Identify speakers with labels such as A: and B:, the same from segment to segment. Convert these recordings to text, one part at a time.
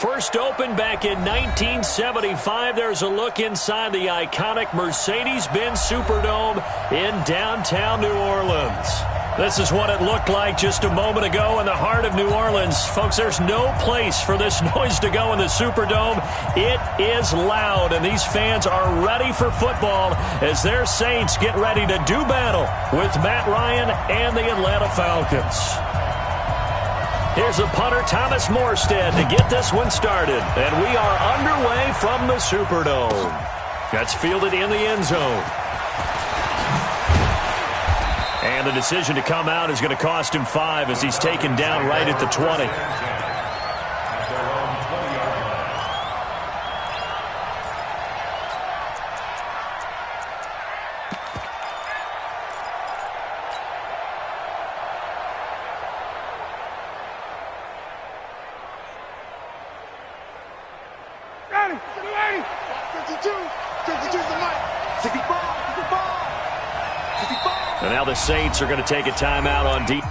A: First opened back in 1975. There's a look inside the iconic Mercedes-Benz Superdome in downtown New Orleans. This is what it looked like just a moment ago in the heart of New Orleans. Folks, there's no place for this noise to go in the Superdome. It is loud, and these fans are ready for football as their Saints get ready to do battle with Matt Ryan and the Atlanta Falcons. Here's the punter, Thomas Morstead, to get this one started. And we are underway from the Superdome. That's fielded in the end zone. And the decision to come out is going to cost him 5 as he's taken down right at the 20. And now the Saints are going to take a timeout on defense.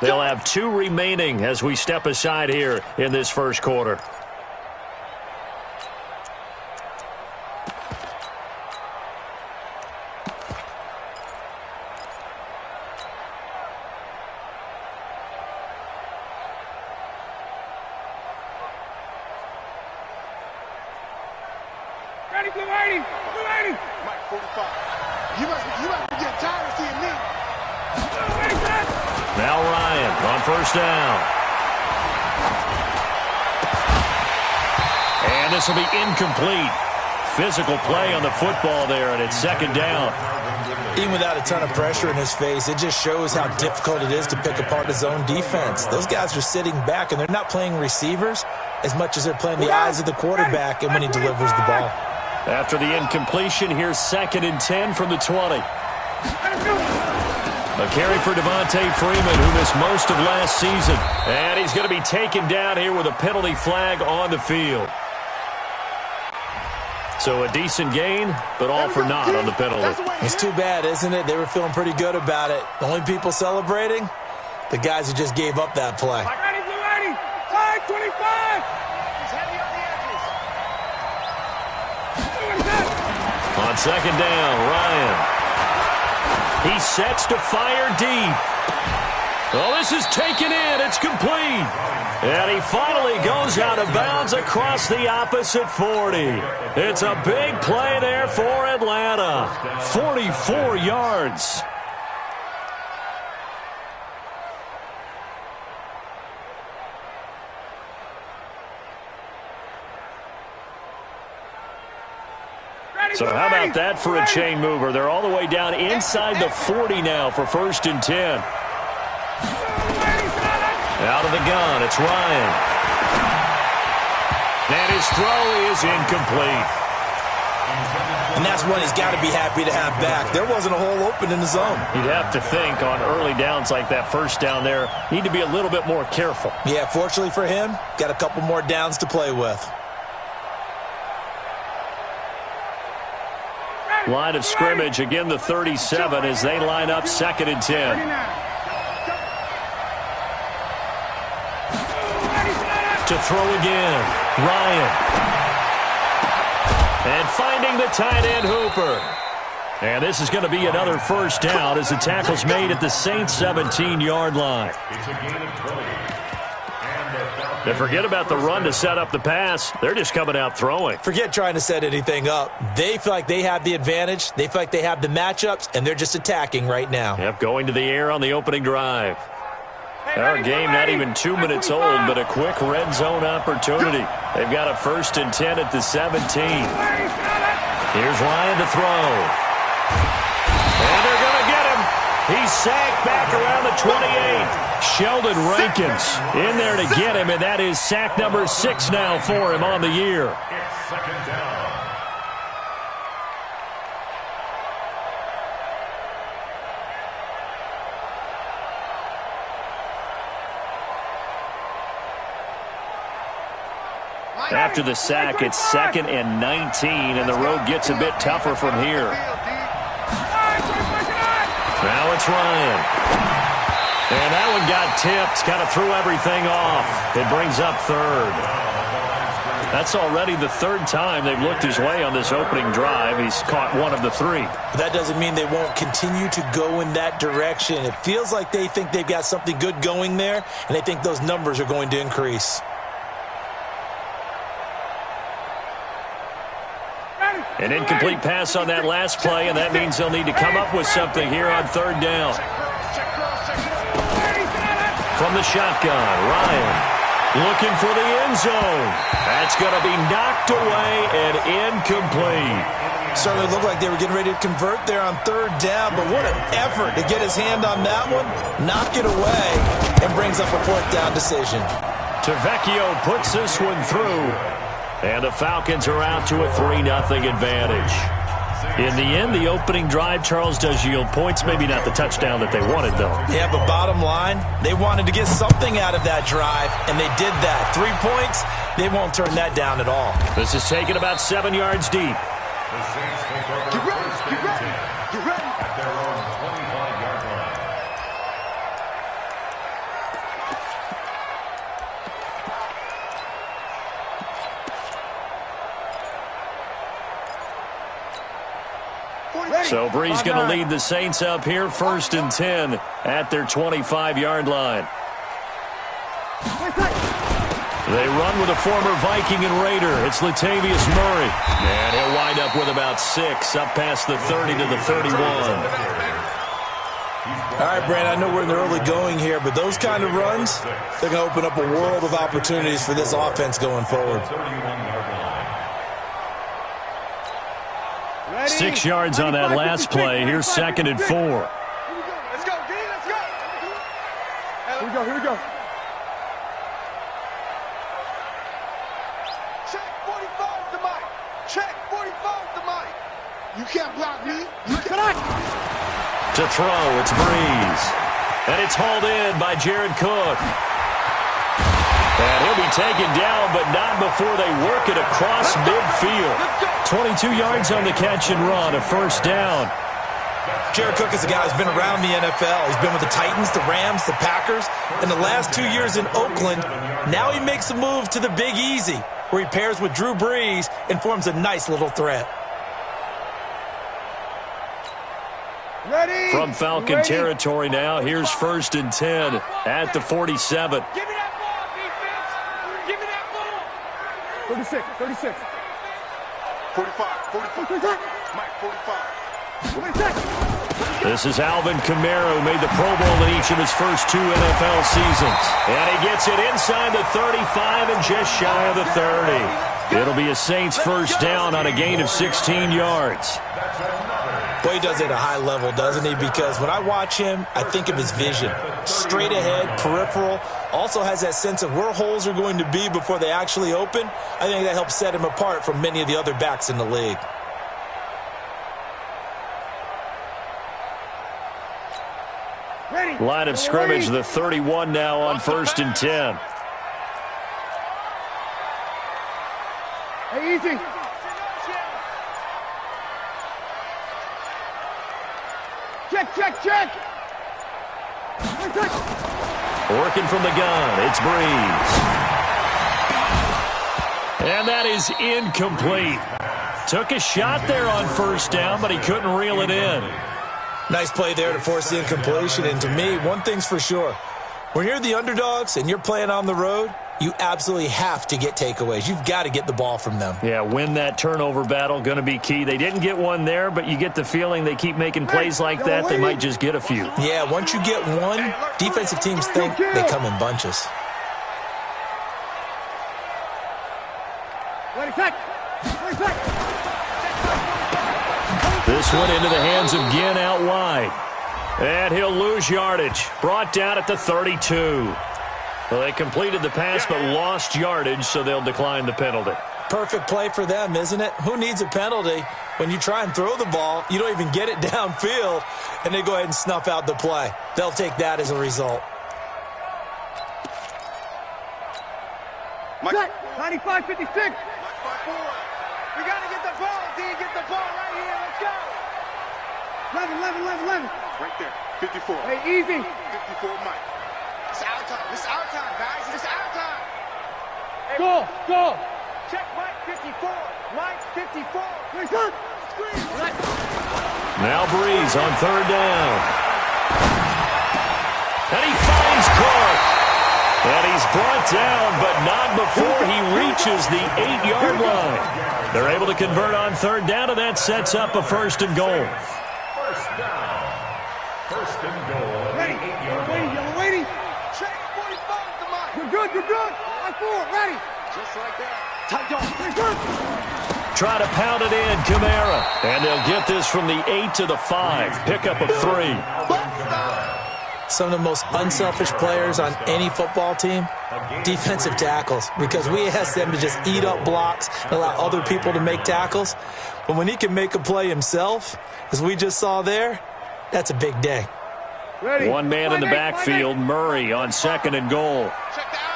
A: They'll have 2 remaining as we step aside here in this first quarter.
B: Ready, Blue 80! Blue 80! Mike 45. You must be getting tired of seeing me.
A: Now Ryan on first down. And this will be incomplete. Physical play on the football there, and it's second down.
C: Even without a ton of pressure in his face, it just shows how difficult it is to pick apart his own defense. Those guys are sitting back, and they're not playing receivers as much as they're playing the eyes of the quarterback and when he delivers the ball.
A: After the incompletion, here's 2nd and 10 from the 20. A carry for Devontae Freeman, who missed most of last season. And he's going to be taken down here with a penalty flag on the field. So a decent gain, but all for naught on the penalty.
C: It's too bad, isn't it? They were feeling pretty good about it. The only people celebrating, the guys who just gave up that play.
B: Ready, Blue 80! Side 25! He's heavy on the edges.
A: On second down, Ryan. He sets to fire deep. Oh, this is taken in. It's complete. And he finally goes out of bounds across the opposite 40. It's a big play there for Atlanta. 44 yards. So how about that for a chain mover? They're all the way down inside the 40 now for 1st and 10. Out of the gun, it's Ryan. And his throw is incomplete.
C: And that's one he's got to be happy to have back. There wasn't a hole open in the zone.
A: You'd have to think on early downs like that, first down there, need to be a little bit more careful.
C: Yeah, fortunately for him, got a couple more downs to play with.
A: Line of scrimmage, again the 37 as they line up 2nd and 10. To throw again, Ryan. And finding the tight end Hooper. And this is going to be another first down as the tackle's made at the Saints 17-yard line.
D: It's a gain of 20. And
A: And forget about the run to set up the pass. They're just coming out throwing.
C: Forget trying to set anything up. They feel like they have the advantage. They feel like they have the matchups, and they're just attacking right now.
A: Yep, going to the air on the opening drive. Our game not even 2 minutes old, but a quick red zone opportunity. They've got a 1st and 10 at the 17. Here's Ryan to throw. And they're going to get him. He's sacked back around the 28. Sheldon Rankins in there to get him, and that is sack number 6 now for him on the year.
D: It's 2nd down.
A: After the sack, it's 2nd and 19, and the road gets a bit tougher from here. Now it's Ryan. And that one got tipped, kind of threw everything off. It brings up 3rd. That's already the 3rd time they've looked his way on this opening drive. He's caught 1 of the 3.
C: But that doesn't mean they won't continue to go in that direction. It feels like they think they've got something good going there, and they think those numbers are going to increase.
A: An incomplete pass on that last play, and that means they'll need to come up with something here on 3rd down. From the shotgun, Ryan looking for the end zone. That's going to be knocked away and incomplete.
C: Certainly looked like they were getting ready to convert there on 3rd down, but what an effort to get his hand on that one, knock it away, and brings up a 4th down decision.
A: Tavecchio puts this one through, and the Falcons are out to a 3-0 advantage. In the end, the opening drive, Charles, does yield points. Maybe not the touchdown that they wanted, though.
C: Yeah, but bottom line, they wanted to get something out of that drive, and they did that. 3 points, they won't turn that down at all.
A: This is taken about 7 yards deep.
D: The Saints take over
B: Get ready,
D: first
B: get
D: and
B: ready,
D: 10
B: get ready.
D: at their own 25-yard line.
A: So Bree's going to lead the Saints up here, 1st and 10 at their 25-yard line. They run with a former Viking and Raider. It's Latavius Murray. And he'll wind up with about 6, up past the 30 to the 31.
C: All right, Brandon, I know we're in the early going here, but those kind of runs, they're going to open up a world of opportunities for this offense going forward.
A: 6 yards on that last play. Here's 2nd and 4.
B: Let's go, D, let's go. Here we go. Check 45 to Mike. Check 45 to Mike. You can't block me. You cannot.
A: To throw, it's Breeze. And it's hauled in by Jared Cook. And he'll be taken down, but not before they work it across midfield. 22 yards on the catch and run, a 1st down.
C: Jared Cook is a guy who's been around the NFL. He's been with the Titans, the Rams, the Packers. In the last 2 years in Oakland, now he makes a move to the Big Easy, where he pairs with Drew Brees and forms a nice little threat.
B: Ready.
A: From Falcon territory now, here's 1st and 10 at the 47.
B: Give me that ball, defense. Give me that ball. 36. 45. Mike, 45.
A: This is Alvin Kamara, who made the Pro Bowl in each of his first 2 NFL seasons. And he gets it inside the 35 and just shy of the 30. It'll be a Saints 1st down on a gain of 16 yards.
C: Boy, he does it at a high level, doesn't he? Because when I watch him, I think of his vision. Straight ahead, peripheral. Also has that sense of where holes are going to be before they actually open. I think that helps set him apart from many of the other backs in the league.
A: Line of scrimmage, the 31 now on 1st and 10.
B: Hey, easy. Check.
A: Working from the gun, it's Breeze. And that is incomplete. Took a shot there on 1st down, but he couldn't reel it in.
C: Nice play there to force the incompletion. And to me, one thing's for sure. When you're the underdogs and you're playing on the road, you absolutely have to get takeaways. You've got to get the ball from them.
A: Yeah, win that turnover battle, going to be key. They didn't get one there, but you get the feeling they keep making plays like that, they might just get a few.
C: Yeah, once you get one, defensive teams think they come in bunches.
A: This one into the hands of Ginn out wide. And he'll lose yardage. Brought down at the 32. Well, they completed the pass but lost yardage, so they'll decline the penalty.
C: Perfect play for them, isn't it? Who needs a penalty? When you try and throw the ball, you don't even get it downfield, and they go ahead and snuff out the play. They'll take that as a result.
B: Mike, 95-56. We got to get the ball, D. Get the ball right here. Let's go. 11. Right there. 54. Hey, easy. 54, Mike. It's our time. This is our time, guys. This is our time. Hey, go. Check Mike 54. Mike 54. Where's up? Screen.
A: Now Breeze on third down. And he finds Clark. And he's brought down, but not before he reaches the 8-yard line. They're able to convert on third down, and that sets up a first and goal.
D: First down. First and goal.
B: Ready. Waiting. Check 45 to Mike. You're good. I'm forward. Ready. Just like that. Tight dog.
A: Try to pound it in, Kamara. And they'll get this from the 8 to the 5. Pickup of 3.
C: Some of the most unselfish players on any football team, defensive tackles, because we ask them to just eat up blocks and allow other people to make tackles. But when he can make a play himself, as we just saw there, that's a big day.
B: Ready.
A: One man in the backfield, Murray on second and goal.
B: Check the out.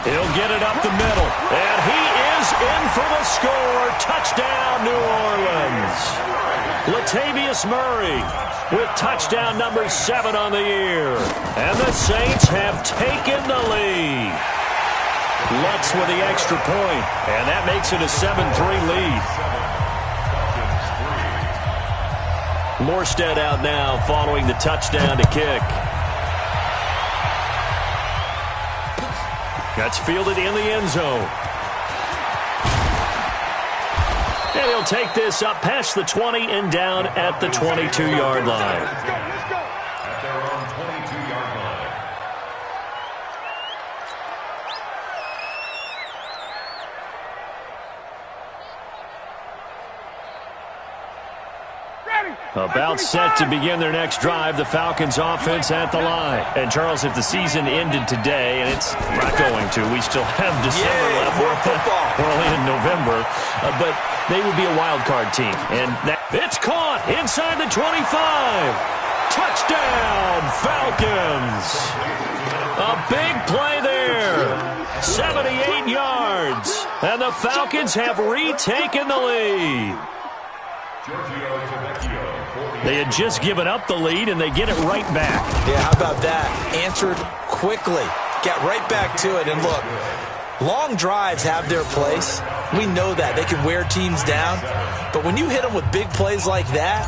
A: He'll get it up the middle. And he is in for the score. Touchdown, New Orleans. Latavius Murray with touchdown number 7 on the year. And the Saints have taken the lead. Lutz with the extra point, and that makes it a 7-3 lead. Morstead out now following the touchdown to kick. That's fielded in the end zone. And he'll take this up past the 20 and down at the 22-yard line.
B: Let's go.
D: At their own 22-yard line.
B: Ready.
A: About set to begin their next drive, the Falcons offense at the line. And Charles, if the season ended today, and it's not going to, we still have December left. We're only in November, but they would be a wild card team. And it's caught inside the 25. Touchdown, Falcons. A big play there. 78 yards. And the Falcons have retaken the lead. They had just given up the lead, and they get it right back.
C: Yeah, how about that? Answered quickly. Got right back to it. And look, long drives have their place. We know that. They can wear teams down. But when you hit them with big plays like that,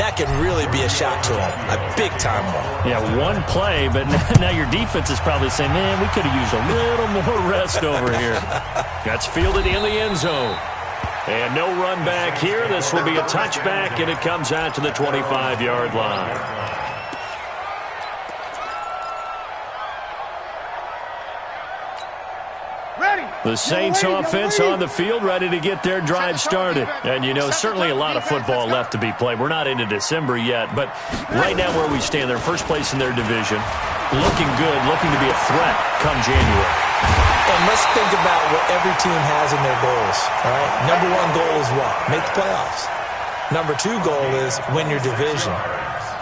C: that can really be a shot to them. A big-time one.
A: Yeah, one play, but now your defense is probably saying, man, we could have used a little more rest over here. That's fielded in the end zone. And no run back here. This will be a touchback, and it comes out to the 25-yard line. The Saints offense on the field, ready to get their drive started. And, you know, certainly a lot of football left to be played. We're not into December yet, but right now where we stand, they're first place in their division. Looking good, looking to be a threat come January.
C: And let's think about what every team has in their goals, all right? Number 1 goal is what? Make the playoffs. Number 2 goal is win your division.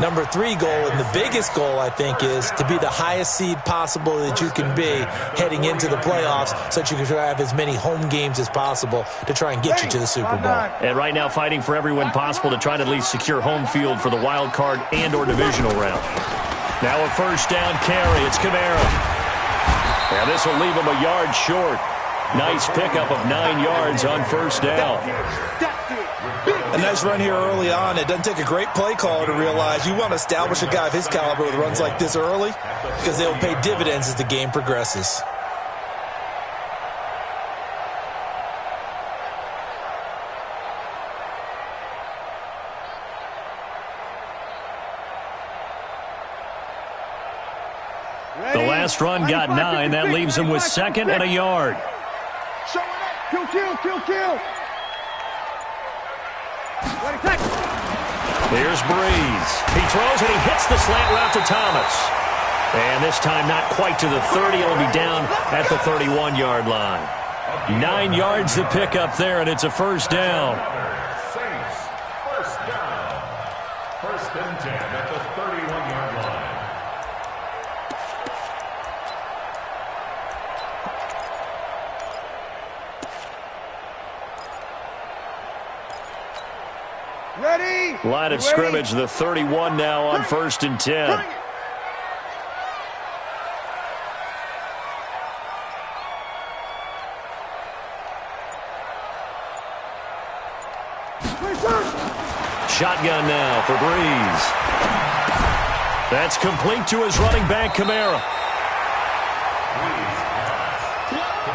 C: Number 3 goal, and the biggest goal, I think, is to be the highest seed possible that you can be heading into the playoffs so that you can have as many home games as possible to try and get you to the Super Bowl.
A: And right now fighting for every win possible to try to at least secure home field for the wild card and or divisional round. Now a first down carry. It's Kamara. And this will leave him a yard short. Nice pickup of 9 yards on first down.
C: A nice run here early on. It doesn't take a great play caller to realize you want to establish a guy of his caliber with runs like this early because they'll pay dividends as the game progresses.
A: The last run got 9. That leaves him with 2nd and a yard.
B: Kill, kill, kill, kill.
A: Here's Breeze. He throws and he hits the slant route to Thomas. And this time not quite to the 30. It'll be down at the 31-yard line. 9 yards to pick up there, and it's a first down.
D: Saints, first down. 1st and 10 at the 31-yard line.
B: Ready?
A: Line of scrimmage, the 31 now on 1st and 10. Shotgun now for Breeze. That's complete to his running back, Kamara.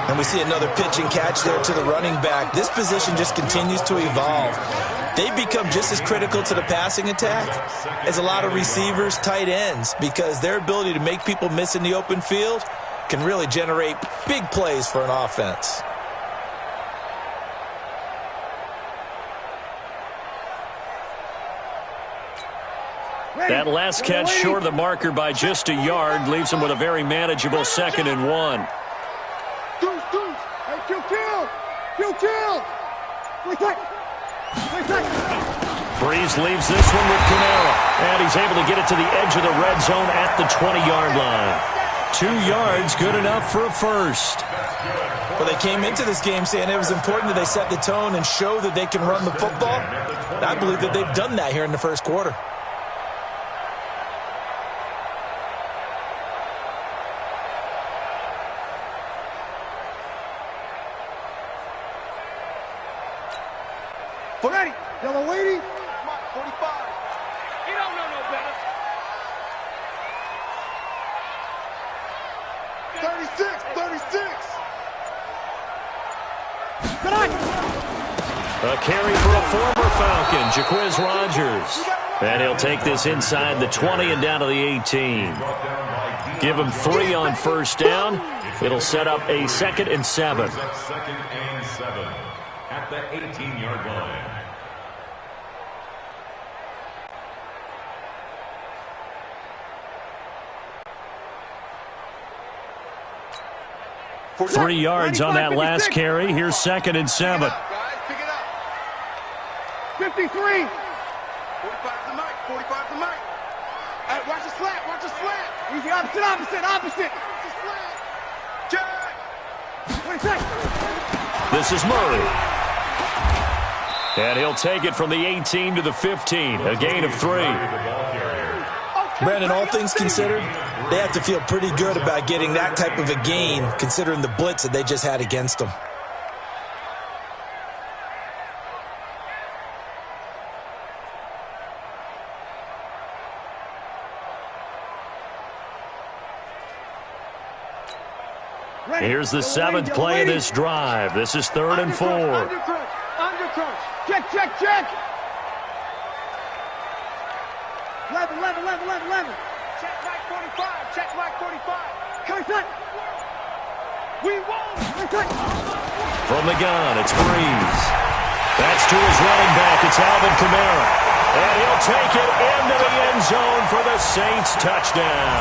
C: And we see another pitch and catch there to the running back. This position just continues to evolve. They've become just as critical to the passing attack as a lot of receivers, tight ends, because their ability to make people miss in the open field can really generate big plays for an offense.
A: That last catch short of the marker by just a yard leaves him with a very manageable 2nd and 1.
B: Hey, kill, kill. Kill, kill.
A: Breeze leaves this one with Kamara, and he's able to get it to the edge of the red zone at the 20-yard line. 2 yards, good enough for a first.
C: Well, they came into this game saying it was important that they set the tone and show that they can run the football. And I believe that they've done that here in the first quarter.
B: Ready? Yellow lady. 45. You don't know no better. 36. 36.
A: A carry for a former Falcon, Jaquiz Rogers. And he'll take this inside the 20 and down to the 18. Give him 3 on first down. It'll set up a 2nd and 7.
D: 2nd and 7 at the 18-yard line.
A: For 3 yards on that last carry. Here's 2nd and 7.
B: Guys, pick it up. 53. 45 to Mike. 45 to Mike. Hey, watch the slant. Watch the slant. Easy, opposite. Jack. 26.
A: This is Murray. And he'll take it from the 18 to the 15. A gain of 3.
C: Brandon, all things considered, they have to feel pretty good about getting that type of a gain, considering the blitz that they just had against them.
A: Here's the 7th play of this drive. This is 3rd and 4.
B: Undercrunch. Check. 11. Check Mike 45. Check Mike 45. Cut. We won.
A: From the gun, it's Breeze. That's to his running back. It's Alvin Kamara. And he'll take it into the end zone for the Saints touchdown.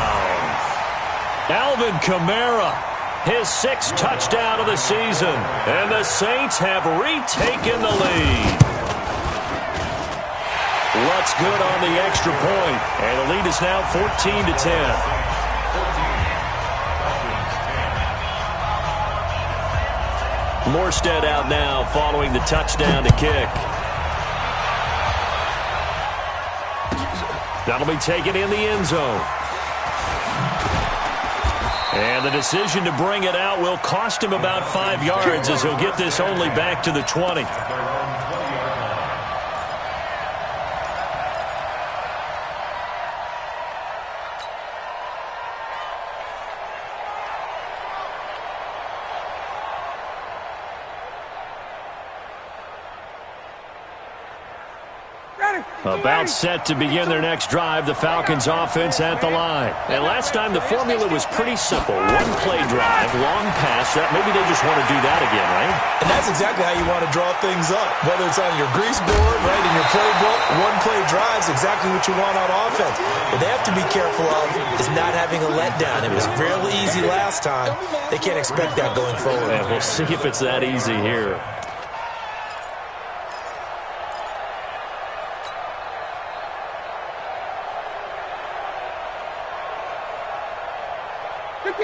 A: Alvin Kamara, his 6th touchdown of the season. And the Saints have retaken the lead. What's good on the extra point, and the lead is now 14-10. Morstead out now following the touchdown to kick. That'll be taken in the end zone. And the decision to bring it out will cost him about 5 yards as he'll get this only back to the 20. About set to begin their next drive, the Falcons offense at the line. And last time the formula was pretty simple. One play drive, long pass. Maybe they just want to do that again, right?
C: And that's exactly how you want to draw things up. Whether it's on your grease board, right, in your playbook, one play drive is exactly what you want on offense. What they have to be careful of is not having a letdown. It was real easy last time. They can't expect that going forward.
A: And we'll see if it's that easy here.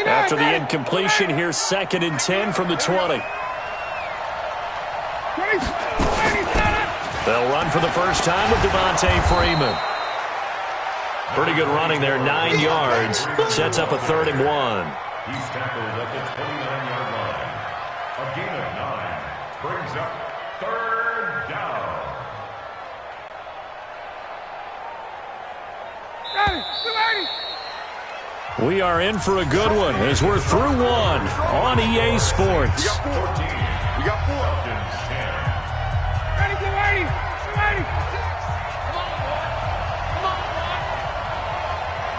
A: After the incompletion, here's 2nd and 10 from the 20. They'll run for the first time with Devontae Freeman. Pretty good running there, 9 yards. Sets up a 3rd and 1.
D: He's tackled at the 29-yard line. A gain of 9 brings up 3rd down.
A: We are in for a good one as we're through one on EA Sports.
B: We got 4. We got 4.
D: Falcons 10.
B: Ready, get ready. Get ready. Come on, boy. Come on, boy.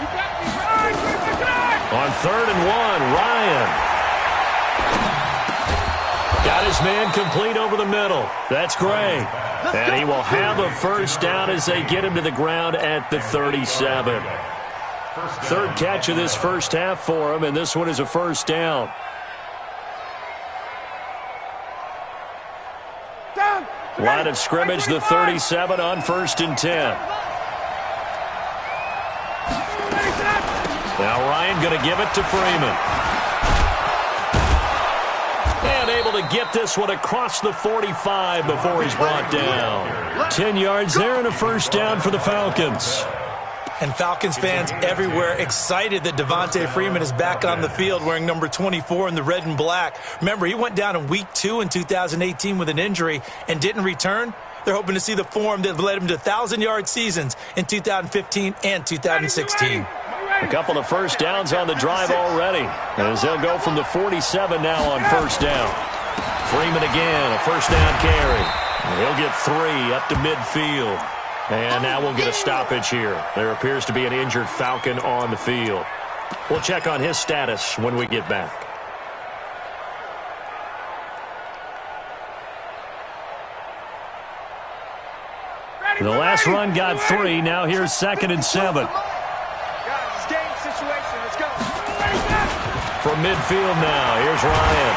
B: You got me.
A: On 3rd and 1, Ryan. Got his man complete over the middle. That's great. And he will have a first down as they get him to the ground at the 37. 3rd catch of this first half for him, and this one is a first down. Line of scrimmage, the 37 on 1st and 10. Now Ryan going to give it to Freeman. And able to get this one across the 45 before he's brought down. 10 yards there and a first down for the Falcons.
C: And Falcons fans everywhere excited that Devontae Freeman is back on the field wearing number 24 in the red and black. Remember, he went down in week 2 in 2018 with an injury and didn't return. They're hoping to see the form that led him to 1,000-yard seasons in 2015 and 2016.
A: A couple of first downs on the drive already, as they'll go from the 47 now on first down. Freeman again, a first down carry. He'll get 3 up to midfield. And now we'll get a stoppage here. There appears to be an injured Falcon on the field. We'll check on his status when we get back. The last run got 3. Now here's 2nd and 7.
B: Guys, game situation. Let's go.
A: From midfield now, here's Ryan.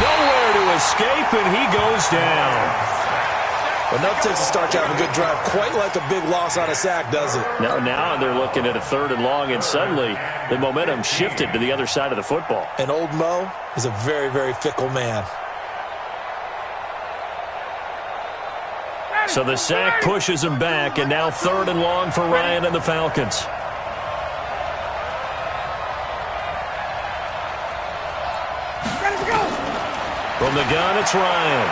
A: Nowhere to escape, and he goes down.
C: Enough takes to start you have a good drive. Quite like a big loss on a sack, does it?
A: Now they're looking at a 3rd and long, and suddenly the momentum shifted to the other side of the football.
C: And old Mo is a very, very fickle man.
A: So the sack pushes him back, and now 3rd and long for Ryan and the Falcons. From the gun, it's Ryan.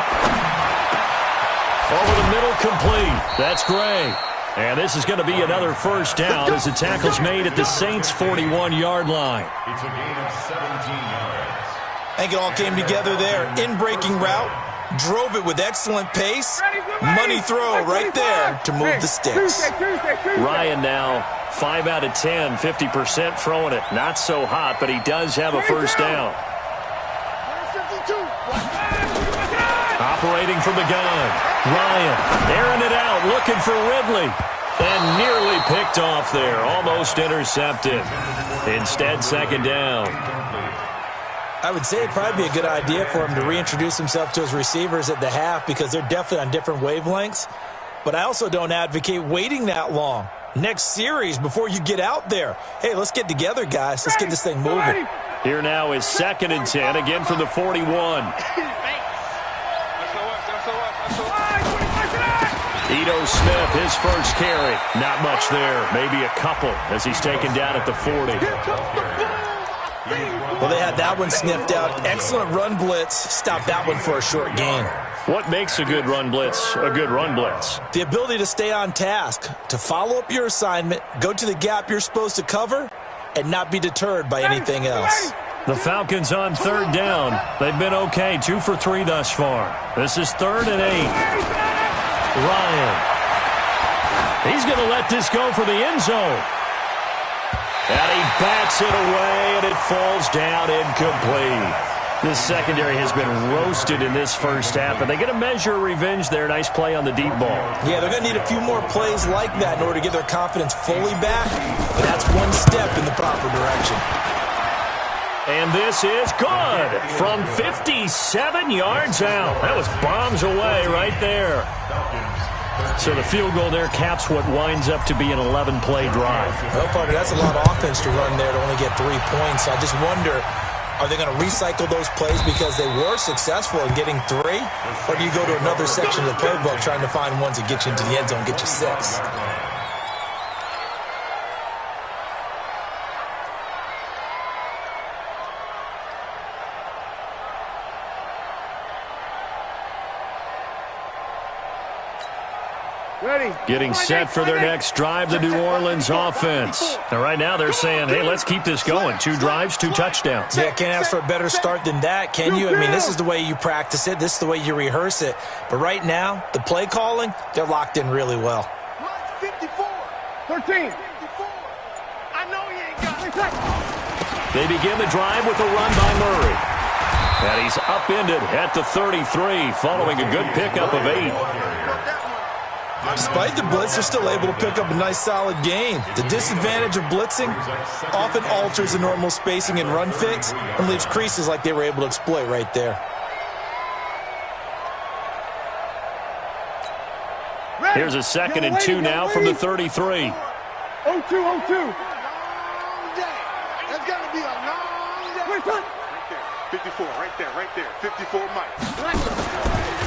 A: Over the middle, complete. That's great. And this is going to be another first down as the tackle's made at the Saints' 41-yard line.
D: It's a gain of 17 yards.
C: I think it all came together there. In-breaking route, drove it with excellent pace. Money throw right there to move the sticks.
A: Ryan now 5 out of 10, 50% throwing it. Not so hot, but he does have a first down. Operating from the gun. Ryan airing it out, looking for Ridley. And nearly picked off there. Almost intercepted. Instead, 2nd down.
C: I would say it'd probably be a good idea for him to reintroduce himself to his receivers at the half because they're definitely on different wavelengths. But I also don't advocate waiting that long. Next series before you get out there. Hey, let's get together, guys. Let's get this thing moving.
A: Here now is 2nd and 10, again from the 41. Ito Smith, his first carry. Not much there. Maybe a couple as he's taken down at the 40.
C: Well, they had that one sniffed out. Excellent run blitz. Stopped that one for a short gain.
A: What makes a good run blitz a good run blitz?
C: The ability to stay on task, to follow up your assignment, go to the gap you're supposed to cover, and not be deterred by anything else.
A: The Falcons on 3rd down. They've been okay, 2 for 3 thus far. This is 3rd and 8. Ryan. He's going to let this go for the end zone. And he bats it away, and it falls down incomplete. This secondary has been roasted in this first half, but they get a measure of revenge there. Nice play on the deep ball.
C: Yeah, they're going to need a few more plays like that in order to get their confidence fully back, but that's one step in the proper direction.
A: And this is good from 57 yards out. That was bombs away right there. So the field goal there caps what winds up to be an 11-play drive.
C: Well, partner, that's a lot of offense to run there to only get 3 points. I just wonder, are they going to recycle those plays because they were successful in getting 3? Or do you go to another section of the playbook trying to find ones that get you into the end zone, get you 6?
A: Getting set for their next drive, the New Orleans offense. And right now they're saying, hey, let's keep this going. 2 drives, 2 touchdowns.
C: Yeah, can't ask for a better start than that, can you? I mean, this is the way you practice it. This is the way you rehearse it. But right now, the play calling, they're locked in really well.
B: 54. 13. 54. I know he ain't got it.
A: They begin the drive with a run by Murray. And he's upended at the 33, following a good pickup of 8.
C: Despite the blitz, they're still able to pick up a nice solid gain. The disadvantage of blitzing often alters the normal spacing and run fits and leaves creases like they were able to exploit right there.
A: Here's a 2nd and 2 now from the 33.
B: 0-2, 0-2. That's got to be a long day. 54, right there. 54, Mike.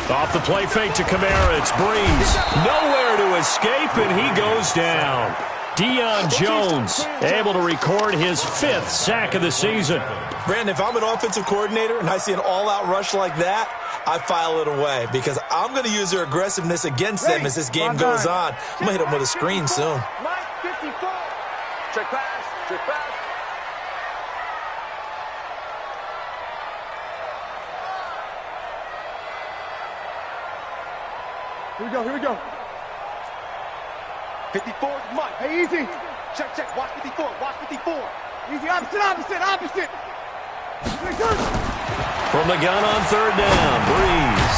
A: Off the play fake to Kamara, it's Breeze. Nowhere to escape, and he goes down. Deion Jones able to record his 5th sack of the season.
C: Brandon, if I'm an offensive coordinator and I see an all-out rush like that, I file it away because I'm going to use their aggressiveness against them as this game goes on. I'm going to hit them with a screen soon.
B: Mike, 54. Check pass. Here we go. 54, Mike. Hey, easy. Check. Watch 54. Easy, opposite.
A: From the gun on 3rd down, Breeze.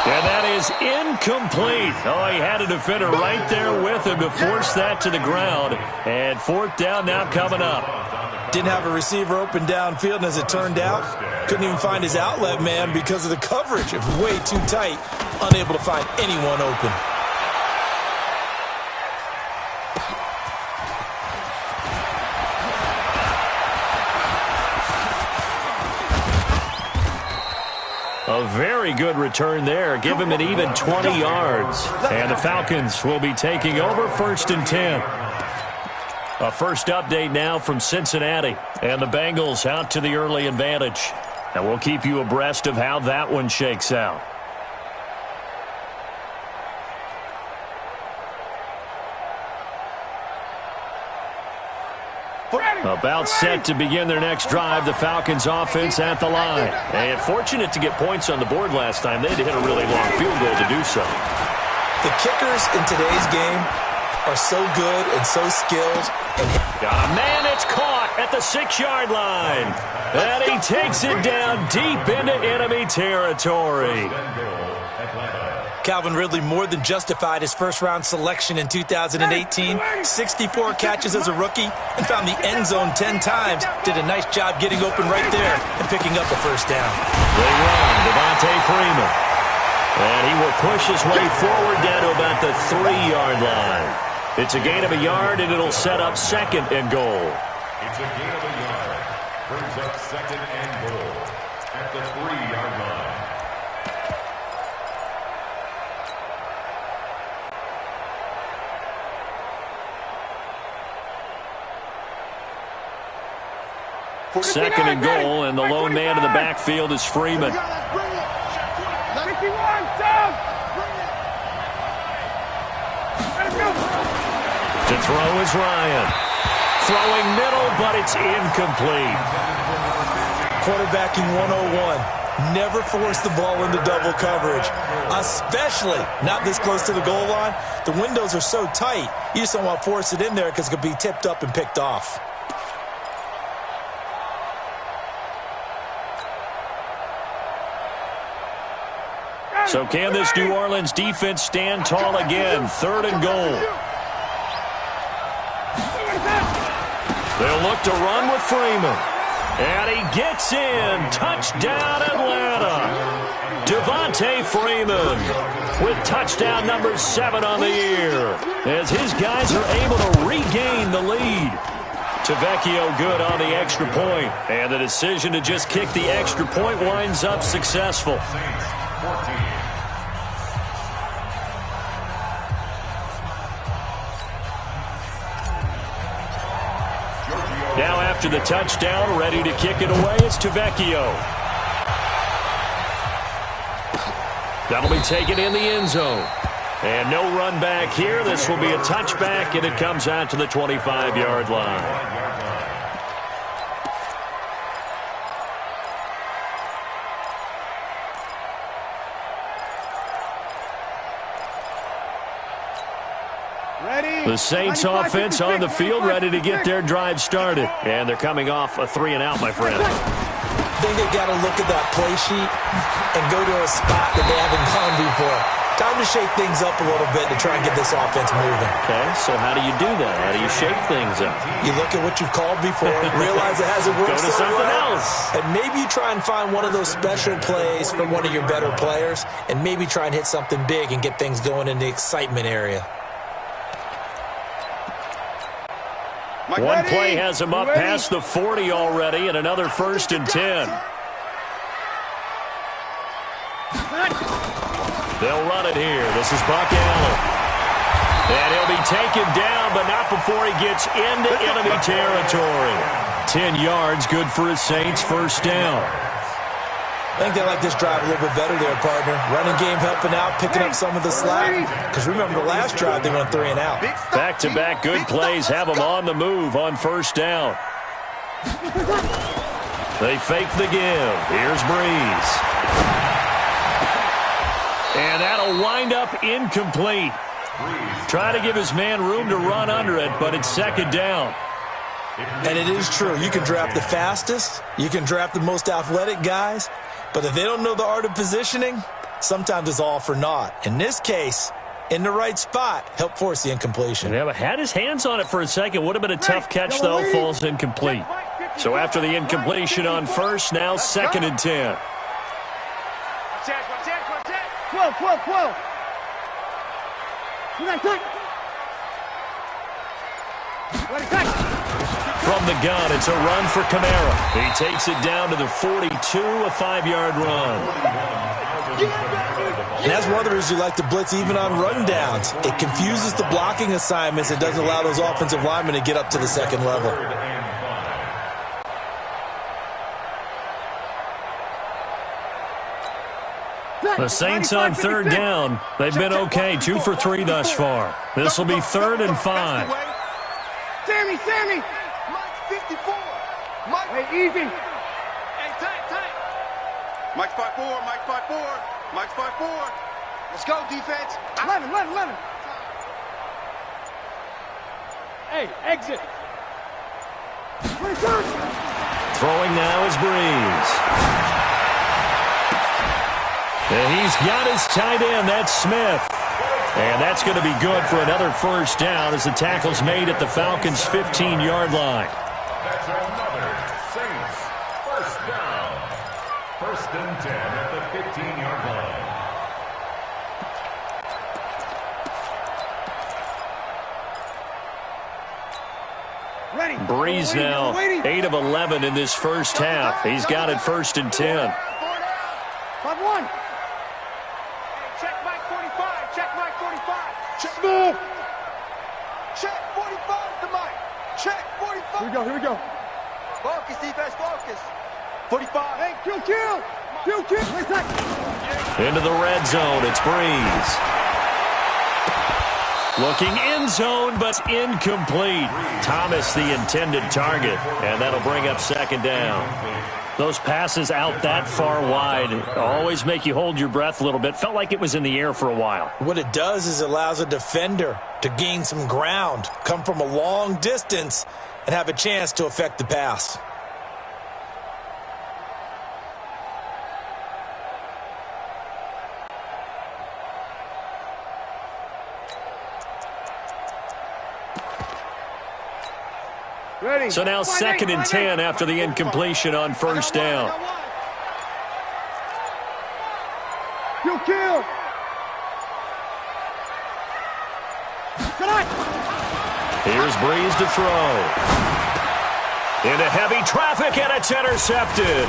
A: And that is incomplete. Oh, he had a defender right there with him to force that to the ground. And 4th down now coming up.
C: Didn't have a receiver open downfield, and as it turned out, couldn't even find his outlet man because of the coverage. It was way too tight, unable to find anyone open.
A: A very good return there. Give him an even 20 yards. And the Falcons will be taking over 1st and 10. A first update now from Cincinnati. And the Bengals out to the early advantage. And we'll keep you abreast of how that one shakes out. About set to begin their next drive, the Falcons offense at the line. And fortunate to get points on the board last time. They had to hit a really long field goal to do so.
C: The kickers in today's game are so good and so skilled.
A: Got a man, it's caught at the 6-yard line. And he takes it down deep into enemy territory.
C: Calvin Ridley more than justified his first-round selection in 2018. 64 catches as a rookie and found the end zone 10 times. Did a nice job getting open right there and picking up a first down.
A: They run, Devontae Freeman. And he will push his way forward down to about the 3-yard line. It's a gain of a yard, and it'll set up 2nd and goal.
D: It's a gain of a yard. Brings up 2nd and goal at the 3-yard line.
A: Second and goal, and the lone man in the backfield is Freeman. To throw is Ryan. Throwing middle, but it's incomplete.
C: Quarterbacking 101. Never force the ball into double coverage, especially not this close to the goal line. The windows are so tight, you just don't want to force it in there because it could be tipped up and picked off.
A: So can this New Orleans defense stand tall again? 3rd and goal. They'll look to run with Freeman. And he gets in. Touchdown, Atlanta. Devontae Freeman with touchdown number 7 on the year as his guys are able to regain the lead. Tavecchio good on the extra point. And the decision to just kick the extra point winds up successful. Now after the touchdown, ready to kick it away, it's Tavecchio. That'll be taken in the end zone. And no run back here. This will be a touchback, and it comes out to the 25-yard line. The Saints offense on the field, ready to get their drive started. And they're coming off a 3-and-out, my friend.
C: I think they got to look at that play sheet and go to a spot that they haven't gone before. Time to shake things up a little bit to try and get this offense moving.
A: Okay, so how do you do that? How do you shake things up?
C: You look at what you've called before, realize it hasn't worked.
A: Go to something else.
C: And maybe you try and find one of those special plays from one of your better players, and maybe try and hit something big and get things going in the excitement area.
A: One play has him up past the 40 already, and another 1st and 10. They'll run it here. This is Buck Allen. And he'll be taken down, but not before he gets into enemy territory. 10 yards, good for his Saints, 1st down.
C: I think they like this drive a little bit better there, partner. Running game helping out, picking up some of the slack. Because remember, the last drive they went 3-and-out.
A: Back-to-back good plays have them on the move on 1st down. They fake the give. Here's Breeze. And that'll wind up incomplete. Try to give his man room to run under it, but it's 2nd down.
C: And it is true. You can draft the fastest. You can draft the most athletic guys. But if they don't know the art of positioning, sometimes it's all for naught. In this case, in the right spot, help force the incompletion.
A: Yeah, but had his hands on it for a second. Would have been a tough catch, though. Falls incomplete. So after the incompletion on 1st, now 2nd and 10.
B: 12.
A: From the gun, it's a run for Kamara. He takes it down to the 42, a 5-yard run.
C: And that's one of the reasons you like to blitz even on rundowns. It confuses the blocking assignments. It doesn't allow those offensive linemen to get up to the 2nd level.
A: The Saints on 3rd down. They've been okay, 2 for 3 thus far. This will be 3rd and 5.
B: Sammy! Mike 54! Mike! Hey, easy! Hey, tight! Mike's 5-4, Mike's 5-4, Mike's 5-4. Let's go, defense! 11! Hey, exit!
A: Throwing now is Breeze. And he's got his tight end, that's Smith. And that's going to be good for another 1st down as the tackle's made at the Falcons' 15-yard line.
D: That's another Saints 1st down. 1st and 10 at the 15-yard line.
A: Breeze now 8 of 11 in this 1st half. He's got it 1st and 10.
B: 5-1. Check Mike 45. Check Mike 45. Check move. Check 45 to Mike. Check 45. Here we go. Focus, defense, focus. 45. Hey, Q.
A: Into the red zone, it's Breeze. Looking end zone, but incomplete. Thomas, the intended target, and that'll bring up second down. Those passes out that far wide always make you hold your breath a little bit. Felt like it was in the air for a while.
C: What it does is it allows a defender to gain some ground, come from a long distance, and have a chance to affect the pass.
B: Ready.
A: So now 2nd and 10 after the incompletion on first down.
B: Kill.
A: Here's Breeze to throw. Into heavy traffic, and it's intercepted.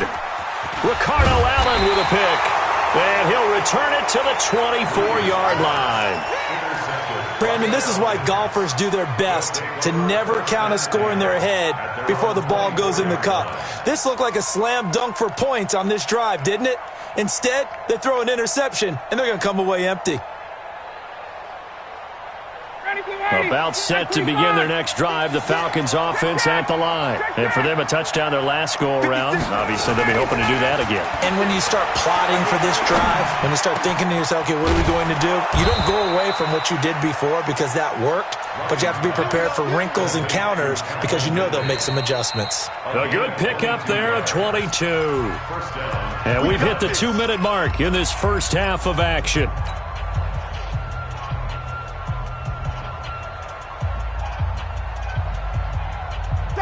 A: Ricardo Allen with a pick. And he'll return it to the 24-yard line.
C: Brandon, this is why golfers do their best to never count a score in their head before the ball goes in the cup. This looked like a slam dunk for points on this drive, didn't it? Instead, they throw an interception, and they're going to come away empty.
A: About set to begin their next drive, the Falcons offense at the line. And for them, a touchdown their last go-around. Obviously, they'll be hoping to do that again.
C: And when you start plotting for this drive, when you start thinking to yourself, okay, what are we going to do? You don't go away from what you did before because that worked, but you have to be prepared for wrinkles and counters because you know they'll make some adjustments.
A: A good pickup there at 22. And we've hit the 2-minute mark in this first half of action.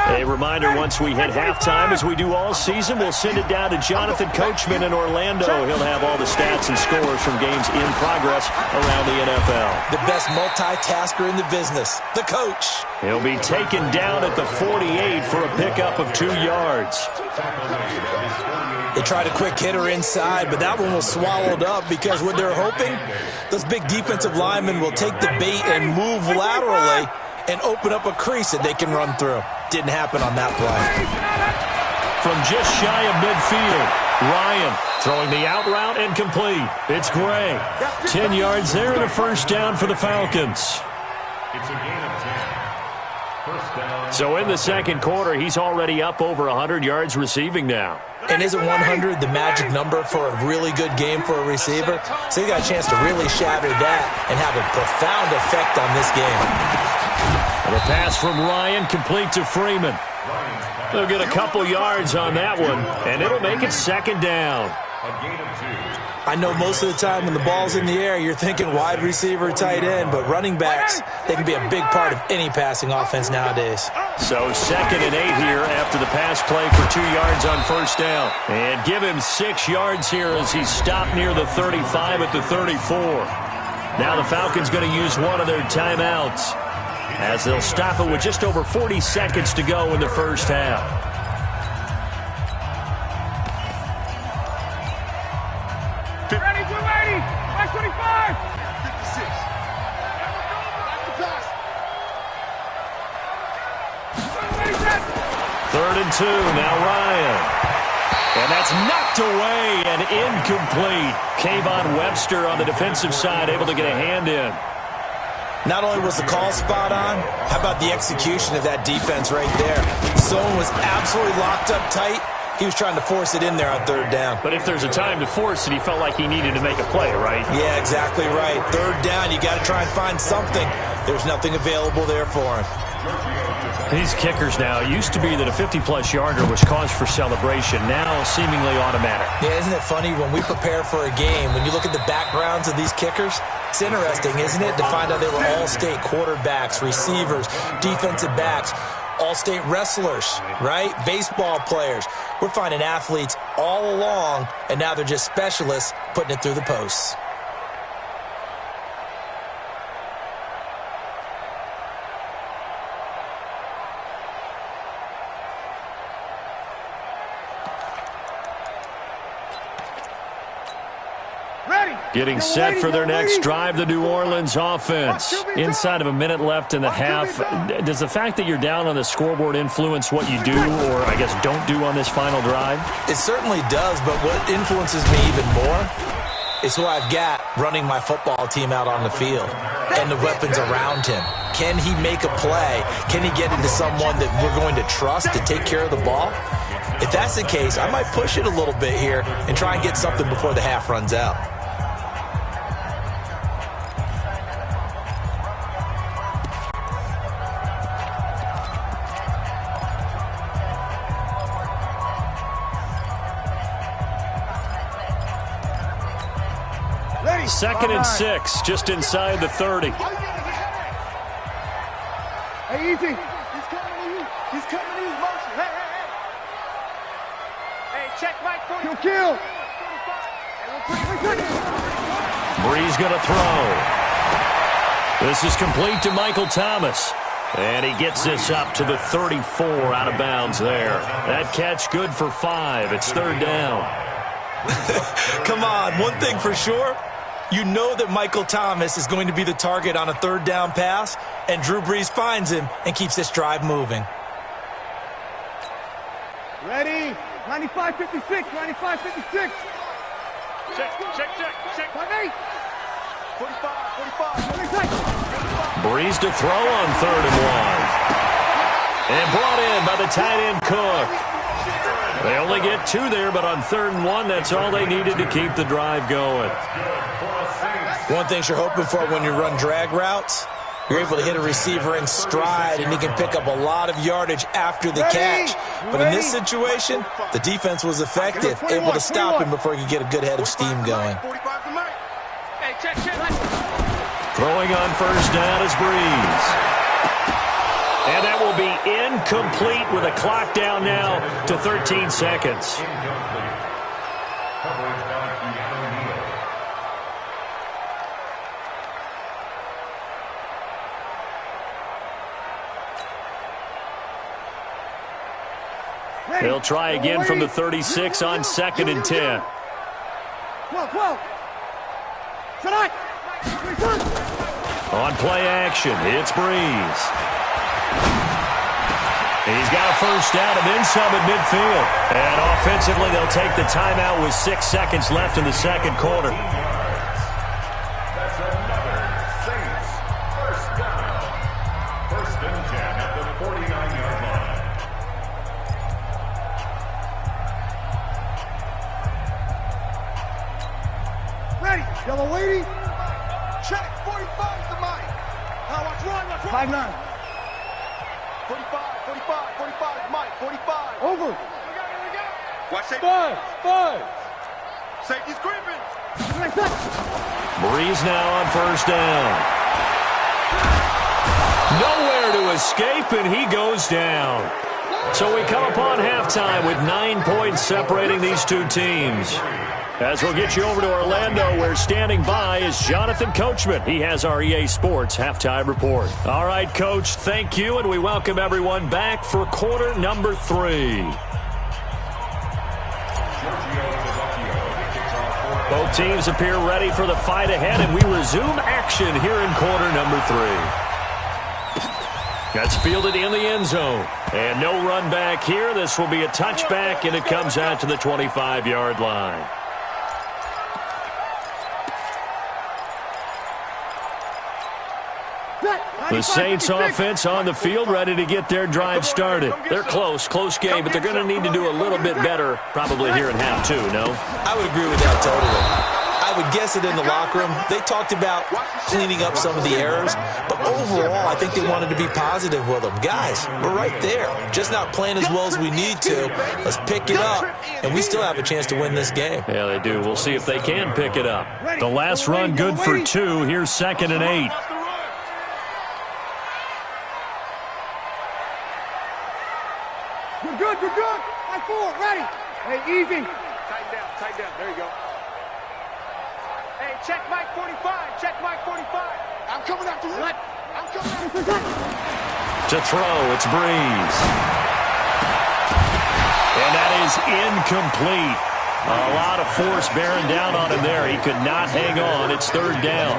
A: A reminder, once we hit halftime, as we do all season, we'll send it down to Jonathan Coachman in Orlando. He'll have all the stats and scores from games in progress around the NFL.
C: The best multitasker in the business, the coach.
A: He'll be taken down at the 48 for a pickup of 2 yards.
C: They tried a quick hitter inside, but that one was swallowed up because what they're hoping, those big defensive linemen will take the bait and move laterally and open up a crease that they can run through. Didn't happen on that play.
A: From just shy of midfield, Ryan throwing the out route and complete. It's Gray. 10 yards there and a first down for the Falcons.
D: It's a gain of 10. First down.
A: So in the second quarter, he's already up over 100 yards receiving now.
C: And isn't 100 the magic number for a really good game for a receiver? So he got a chance to really shatter that and have a profound effect on this game.
A: And a pass from Ryan complete to Freeman. They'll get a couple yards on that one, and it'll make it second down.
D: A gain of 2.
C: I know most of the time when the ball's in the air, you're thinking wide receiver, tight end, but running backs, they can be a big part of any passing offense nowadays.
A: So 2nd and 8 here after the pass play for 2 yards on first down. And give him 6 yards here as he's stopped near the 35 at the 34. Now the Falcons going to use one of their timeouts, as they'll stop it with just over 40 seconds to go in the first half.
B: Ready, 280, 525. 56.
A: 3rd and 2, now Ryan. And that's knocked away and incomplete. Kayvon Webster on the defensive side able to get a hand in.
C: Not only was the call spot on, how about the execution of that defense right there? Zone was absolutely locked up tight. He was trying to force it in there on 3rd down.
A: But if there's a time to force it, he felt like he needed to make a play, right?
C: Yeah, exactly right. 3rd down, you got to try and find something. There's nothing available there for him.
A: These kickers now, it used to be that a 50-plus yarder was cause for celebration. Now seemingly automatic.
C: Yeah, isn't it funny when we prepare for a game, when you look at the backgrounds of these kickers, it's interesting, isn't it, to find out they were all-state quarterbacks, receivers, defensive backs, all-state wrestlers, right? Baseball players. We're finding athletes all along, and now they're just specialists putting it through the posts.
A: Getting set for their next drive, the New Orleans offense. Inside of a minute left in the half, does the fact that you're down on the scoreboard influence what you do, or I guess don't do on this final drive?
C: It certainly does, but what influences me even more is who I've got running my football team out on the field. and the weapons around him. Can he make a play? Can he get into someone that we're going to trust to take care of the ball? If that's the case, I might push it a little bit here and try and get something before the half runs out.
A: Second and 6, just inside the 30.
B: Hey, easy. He's coming to you. He's coming to you. Motion. Hey, hey, hey. Hey, check Mike. Kill.
A: Bree's going to throw. This is complete to Michael Thomas. And he gets this up to the 34 out of bounds there. That catch good for 5. It's third down.
C: Come on, one thing for sure. You know that Michael Thomas is going to be the target on a third down pass, and Drew Brees finds him and keeps this drive moving.
B: Ready? 95-56, 95-56. Check. 5-8. 45.
A: Brees to throw on 3rd and 1. And brought in by the tight end Cook. They only get 2 there, but on 3rd and 1, that's all they needed to keep the drive going.
C: One thing you're hoping for when you run drag routes, you're able to hit a receiver in stride, and he can pick up a lot of yardage after the catch. But in this situation, the defense was effective, able to stop him before he could get a good head of steam going.
A: Throwing on first down is Brees. And that will be incomplete with a clock down now to 13 seconds. They'll try again from the 36 on 2nd and 10.
B: 12. Tonight.
A: On play action, it's Brees. He's got a first down and then some at midfield. And offensively, they'll take the timeout with 6 seconds left in the second quarter.
D: That's another Saints first down. 1st and 10 at the 49-yard line.
B: Ready. Yellow lady. Check. 45 to Mike. Now watch run. 5-9. 45, Mike, 45. Over. Here we go. Watch safety. 5. Safety's creeping.
A: Brees now on first down. Nowhere to escape, and he goes down. So we come upon halftime with 9 points separating these two teams. As we'll get you over to Orlando, where standing by is Jonathan Coachman. He has our EA Sports halftime report. All right, Coach, thank you, and we welcome everyone back for quarter number 3. Both teams appear ready for the fight ahead, and we resume action here in quarter number 3. That's fielded in the end zone. And no run back here. This will be a touchback, and it comes out to the 25-yard line. The Saints offense on the field, ready to get their drive started. They're close game, but they're going to need to do a little bit better probably here in half 2, no?
C: I would agree with that totally. I would guess it in the locker room. They talked about cleaning up some of the errors, but overall, I think they wanted to be positive with them. Guys, we're right there. Just not playing as well as we need to. Let's pick it up, and we still have a chance to win this game.
A: Yeah, they do. We'll see if they can pick it up. The last run good for 2. Here's 2nd and 8.
B: You're good. High 4, ready. Hey, easy. Tighten down. There you go. Hey, check Mike 45. I'm coming after you.
A: To throw, it's Brees. And that is incomplete. A lot of force bearing down on him there. He could not hang on. It's 3rd down.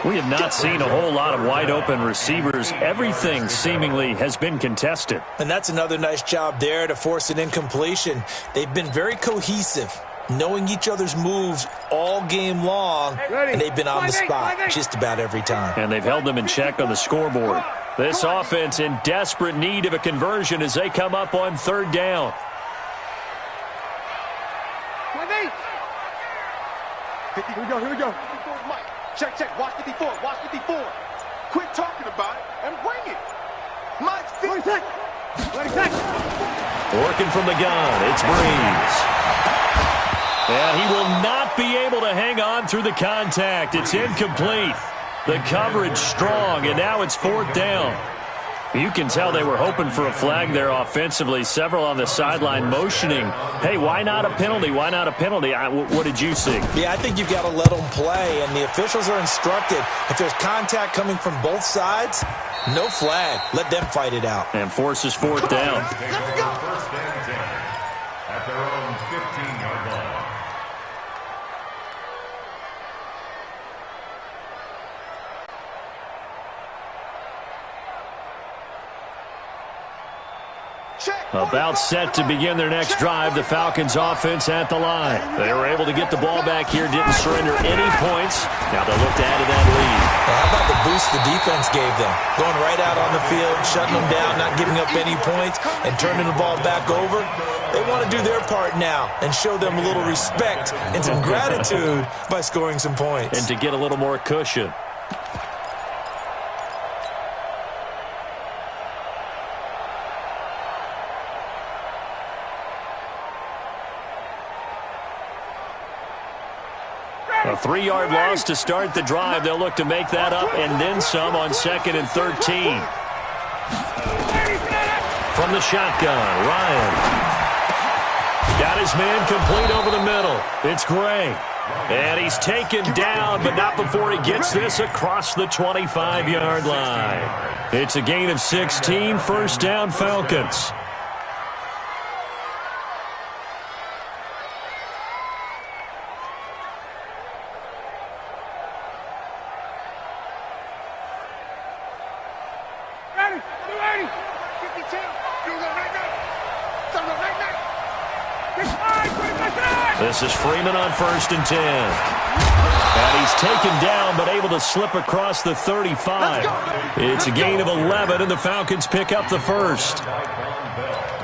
A: We have not seen a whole lot of wide-open receivers. Everything seemingly has been contested.
C: And that's another nice job there to force an incompletion. They've been very cohesive. knowing each other's moves all game long, and they've been on the spot just about every time.
A: And they've held them in check on the scoreboard. This offense in desperate need of a conversion as they come up on third down.
B: Here we go. Mike, check. Watch 54. Quit talking about it and bring it. Mike's 50.
A: Working from the gun, it's Breeze. And he will not be able to hang on through the contact. It's incomplete. The coverage strong, and now it's fourth down. You can tell they were hoping for a flag there offensively. Several on the sideline motioning, hey, why not a penalty? Why not a penalty? What did you see?
C: Yeah, I think you've got to let them play, and the officials are instructed. If there's contact coming from both sides, no flag. Let them fight it out.
A: And forces fourth down.
D: First and 10 at their own 15-yard line.
A: About set to begin their next drive, the Falcons offense at the line. They were able to get the ball back here, didn't surrender any points. Now they'll look to add to that lead.
C: Well, how about the boost the defense gave them? Going right out on the field, shutting them down, not giving up any points, and turning the ball back over. They want to do their part now and show them a little respect and some gratitude by scoring some points.
A: And to get a little more cushion. A 3-yard loss to start the drive. They'll look to make that up and then some on 2nd and 13. From the shotgun, Ryan. Got his man complete over the middle. It's Gray. And he's taken down, but not before he gets this across the 25-yard line. It's a gain of 16, first down Falcons. This is Freeman on 1st and 10. And he's taken down but able to slip across the 35. It's a gain of 11 and the Falcons pick up the first.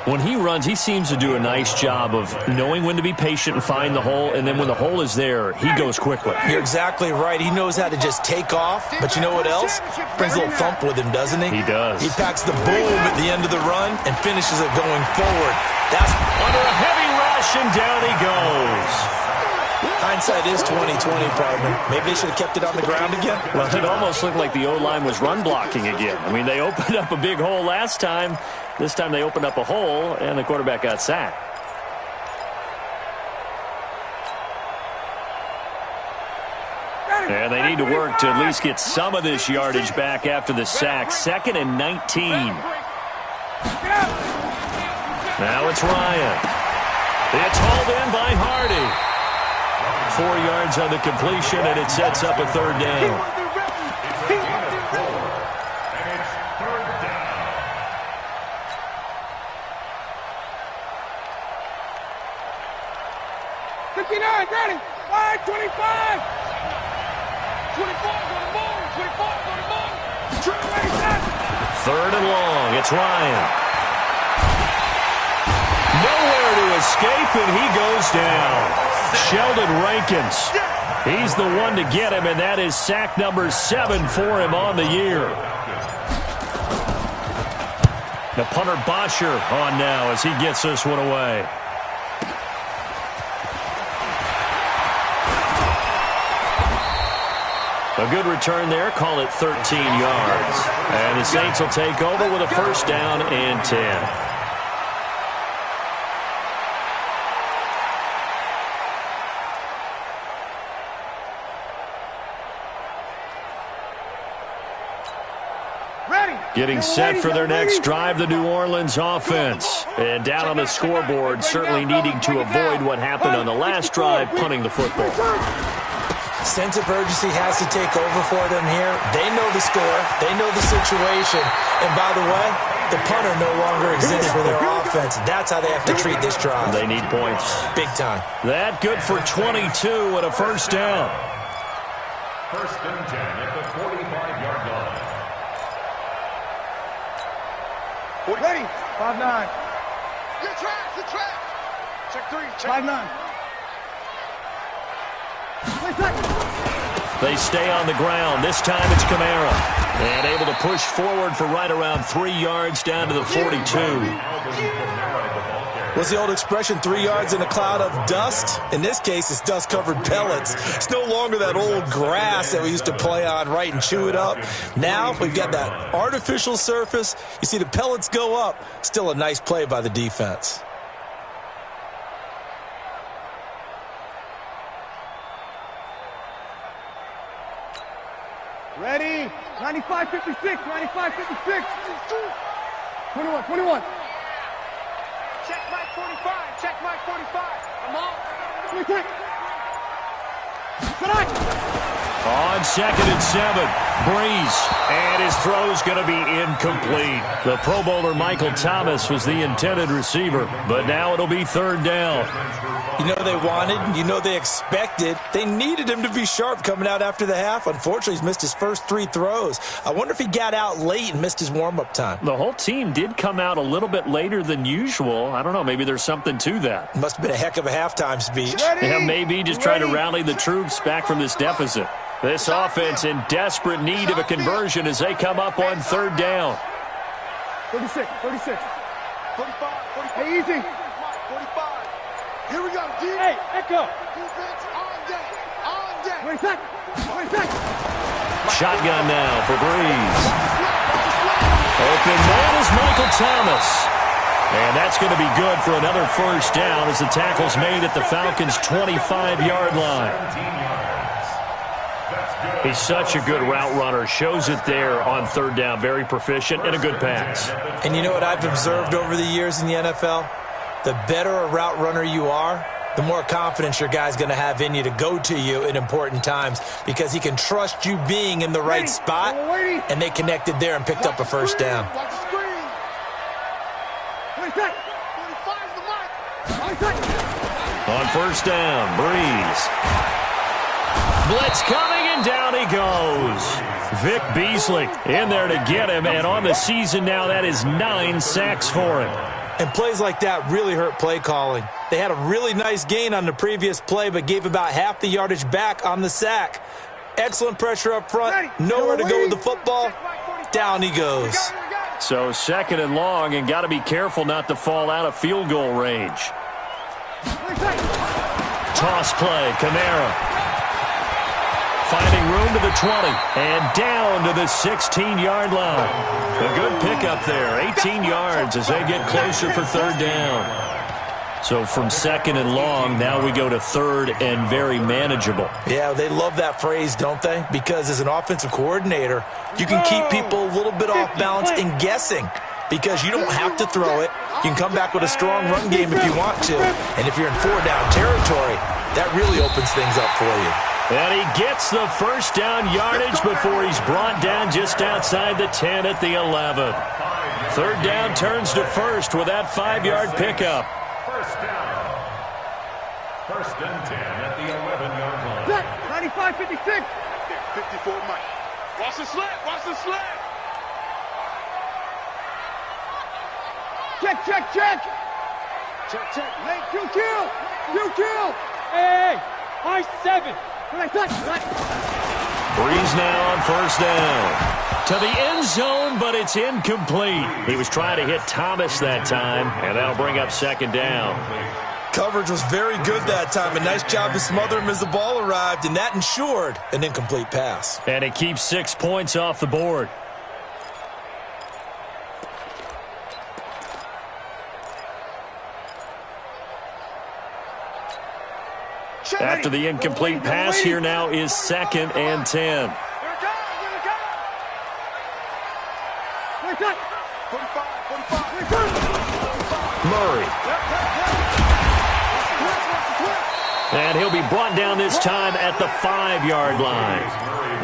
A: When he runs, he seems to do a nice job of knowing when to be patient and find the hole, and then when the hole is there, he goes quickly.
C: You're exactly right. He knows how to just take off, but you know what else? Brings a little thump with him, doesn't he?
A: He does.
C: He packs the boom at the end of the run and finishes it going forward. That's
A: under a heavy rush, and down he goes.
C: Hindsight is 20/20, partner. Maybe they should have kept it on the ground again.
A: Well, it almost looked like the O-line was run blocking again. I mean, they opened up a big hole last time. This time they opened up a hole, and the quarterback got sacked. And they need to work to at least get some of this yardage back after the sack. 2nd and 19. Now it's Ryan. It's hauled in by Hardy. 4 yards on the completion, and it sets up a third down.
B: Ready? 5, 25. 24, go to ball. 24, go to ball.
A: Third and long. It's Ryan. Nowhere to escape, and he goes down. Sheldon Rankins. He's the one to get him, and that is sack number 7 for him on the year. The punter Bosher on now as he gets this one away. A good return there. Call it 13 yards. And the Saints will take over with a first down and 10. Getting set for their next drive, the New Orleans offense. And down on the scoreboard, certainly needing to avoid what happened on the last drive, punting the football.
C: Sense of urgency has to take over for them here. They know the score. They know the situation. And by the way, the punter no longer exists for their offense. That's how they have to treat this drive.
A: They need points.
C: Big time.
A: That good for 22 and a first down.
D: First and 10 at the 45-yard line.
B: Ready? 5-9. Good track, good track. Check 3, check 5-9.
A: They stay on the ground. This time it's Kamara. And able to push forward for right around 3 yards down to the 42.
C: What's the old expression, 3 yards in a cloud of dust? In this case, it's dust-covered pellets. It's no longer that old grass that we used to play on, right, and chew it up. Now we've got that artificial surface. You see the pellets go up. Still a nice play by the defense.
B: Ready? 95-56, 95-56. 21. Check Mike 45, check Mike 45. I'm on.
A: On 2nd and 7, Breeze. And his throw's going to be incomplete. The Pro Bowler Michael Thomas was the intended receiver, but now it'll be 3rd down.
C: You know they wanted, you know they expected. They needed him to be sharp coming out after the half. Unfortunately, he's missed his first 3 throws. I wonder if he got out late and missed his warm-up time.
A: The whole team did come out a little bit later than usual. I don't know, maybe there's something to that.
C: Must have been a heck of a halftime speech.
A: Yeah, maybe just trying to rally the troops back from this deficit. This offense in desperate need of a conversion as they come up on 3rd down.
B: 36. 45. Hey, easy. 45. Here we go. Hey, Echo. Defense on deck. 20 seconds.
A: Shotgun now for Breeze. Open man is Michael Thomas. And that's going to be good for another first down as the tackle's made at the Falcons' 25-yard line. He's such a good route runner. Shows it there on 3rd down. Very proficient and a good pass.
C: And you know what I've observed over the years in the NFL? The better a route runner you are, the more confidence your guy's going to have in you to go to you in important times because he can trust you being in the right spot, and they connected there and picked up a first down.
A: On 1st down, Breeze. Blitz coming, and down he goes. Vic Beasley in there to get him, and on the season now, that is 9 sacks for him.
C: And plays like that really hurt play calling. They had a really nice gain on the previous play, but gave about half the yardage back on the sack. Excellent pressure up front. Nowhere to go with the football. Down he goes.
A: So 2nd and long, and got to be careful not to fall out of field goal range. Toss play, Kamara. Finding room to the 20 and down to the 16-yard line. A good pickup there, 18 yards as they get closer for 3rd down. So from 2nd and long, now we go to 3rd and very manageable.
C: Yeah, they love that phrase, don't they? Because as an offensive coordinator, you can keep people a little bit off balance and guessing because you don't have to throw it. You can come back with a strong run game if you want to. And if you're in 4-down territory, that really opens things up for you.
A: And he gets the first down yardage before he's brought down just outside the 10 at the 11. 3rd down turns to 1st with that 5-yard pickup.
D: First down. 1st and 10 at the 11-yard line.
B: 95-56. 54 Mike. Watch the slant. Watch the slant. Check. Late, you kill. Hey. I-7.
A: Breeze now on 1st down. To the end zone, but it's incomplete. He was trying to hit Thomas that time, and that'll bring up 2nd down.
C: Coverage was very good that time. A nice job to smother him as the ball arrived, and that ensured an incomplete pass.
A: And it keeps 6 points off the board. After the incomplete pass, here now is 2nd and 10.
B: Murray.
A: And he'll be brought down this time at the 5-yard line.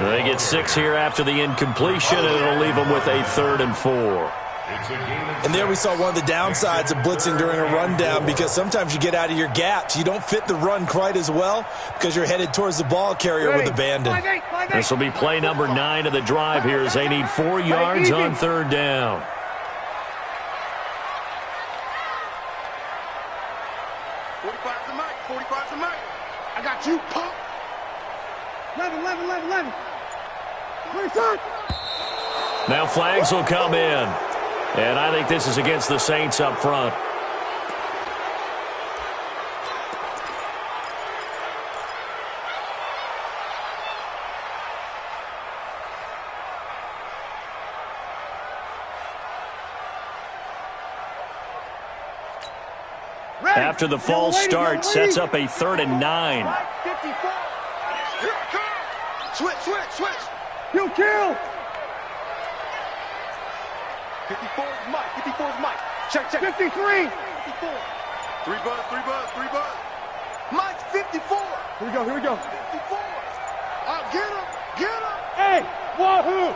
A: They get 6 here after the incompletion, and it'll leave them with a 3rd and 4.
C: And there we saw one of the downsides of blitzing during a rundown, because sometimes you get out of your gaps. You don't fit the run quite as well because you're headed towards the ball carrier with abandon.
A: This will be play number 9 of the drive here as they need 4 yards on 3rd down.
B: I got you, pump. 11.
A: Now flags will come in. And I think this is against the Saints up front. After the false start, sets up a 3rd and 9.
B: Switch. You kill. 54 is Mike. 54 is Mike. Check. 53. 54. 3 buzz. Mike's 54. Here we go. 54. Get him. Hey, wahoo.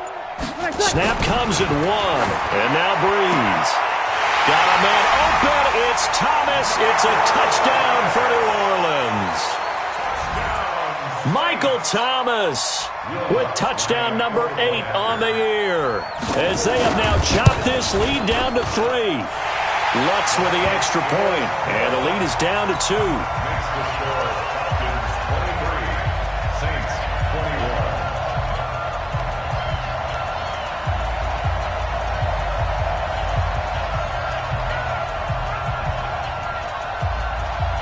A: Snap comes at 1. And now Breeze. Got a man open. It's Thomas. It's a touchdown for New Orleans. Michael Thomas with touchdown number 8 on the year, as they have now chopped this lead down to 3. Lutz with the extra point, and the lead is down to 2.
D: Makes the score Falcons 23, Saints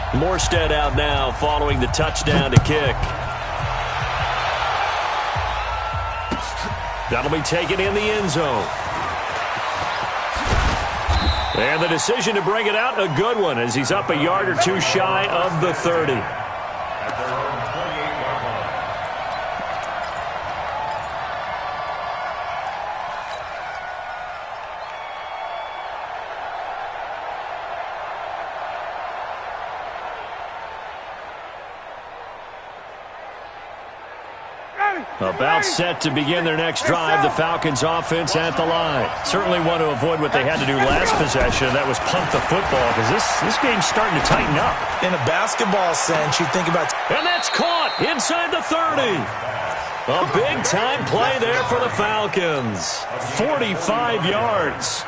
D: 21.
A: Morstead out now following the touchdown to kick. That'll be taken in the end zone. And the decision to bring it out, a good one, as he's up a yard or 2 shy of the 30.
D: At their own 28-yard line.
A: About set to begin their next drive, the Falcons offense at the line. Certainly want to avoid what they had to do last possession, that was punt the football, because this game's starting to tighten up.
C: In a basketball sense, you think about...
A: And that's caught inside the 30. A big-time play there for the Falcons. 45 yards.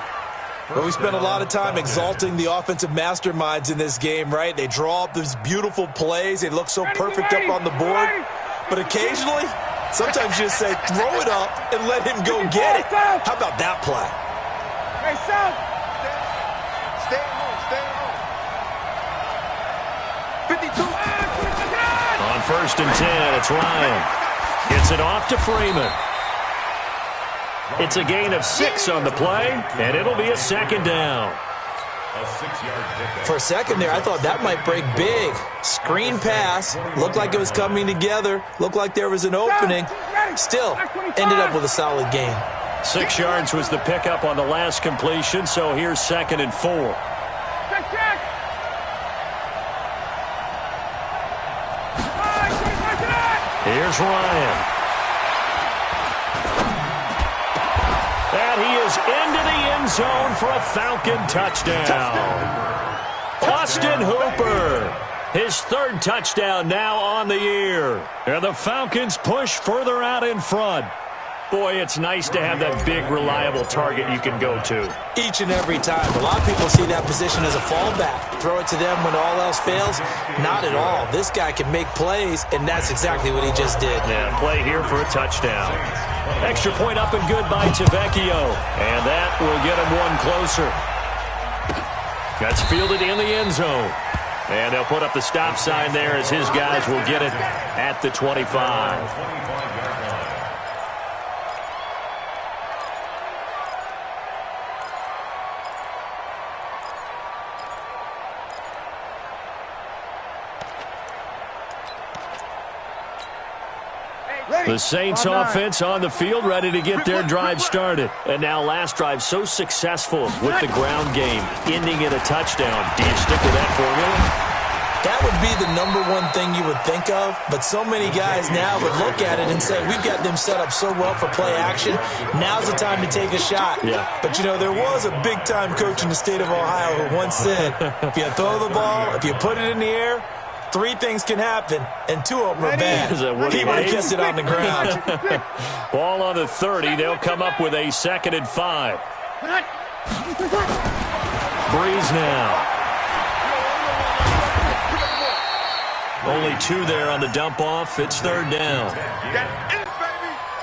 C: But we spent a lot of time exalting the offensive masterminds in this game, right? They draw up these beautiful plays. They look so perfect up on the board. But occasionally, sometimes you just say, throw it up and let him go get it. How about that play?
B: Hey, South. Stay home. 52.
A: On 1st and 10, it's Ryan. Gets it off to Freeman. It's a gain of 6 on the play, and it'll be a 2nd down.
D: A 6-yard pickup.
C: For a second there, I thought that might break big. Screen pass. Looked like it was coming together. Looked like there was an opening. Still, ended up with a solid gain.
A: 6 yards was the pickup on the last completion, so here's 2nd and 4.
B: Check.
A: Here's Ryan. And he is into the end zone for a Falcon touchdown. Austin Hooper, his 3rd touchdown now on the year. And the Falcons push further out in front. Boy, it's nice to have that big, reliable target you can go to.
C: Each and every time. A lot of people see that position as a fallback. Throw it to them when all else fails. Not at all. This guy can make plays, and that's exactly what he just did.
A: Yeah, play here for a touchdown. Extra point up and good by Tavecchio. And that will get him one closer. That's fielded in the end zone. And they'll put up the stop sign there as his guys will get it at the 25.
D: 25-yard line.
A: The Saints offense on the field, ready to get their drive started. And now last drive so successful with the ground game, ending in a touchdown. Do you stick with that formula?
C: That would be the #1 thing you would think of, but so many guys now would look at it and say, we've got them set up so well for play action, now's the time to take a shot.
A: Yeah.
C: But, you know, there was a big-time coach in the state of Ohio who once said, if you throw the ball, if you put it in the air, 3 things can happen, and 2 of them are bad. He would have kept it on the ground.
A: Ball on the 30. They'll come up with a 2nd and 5. Breeze now. Only 2 there on the dump-off. It's 3rd down.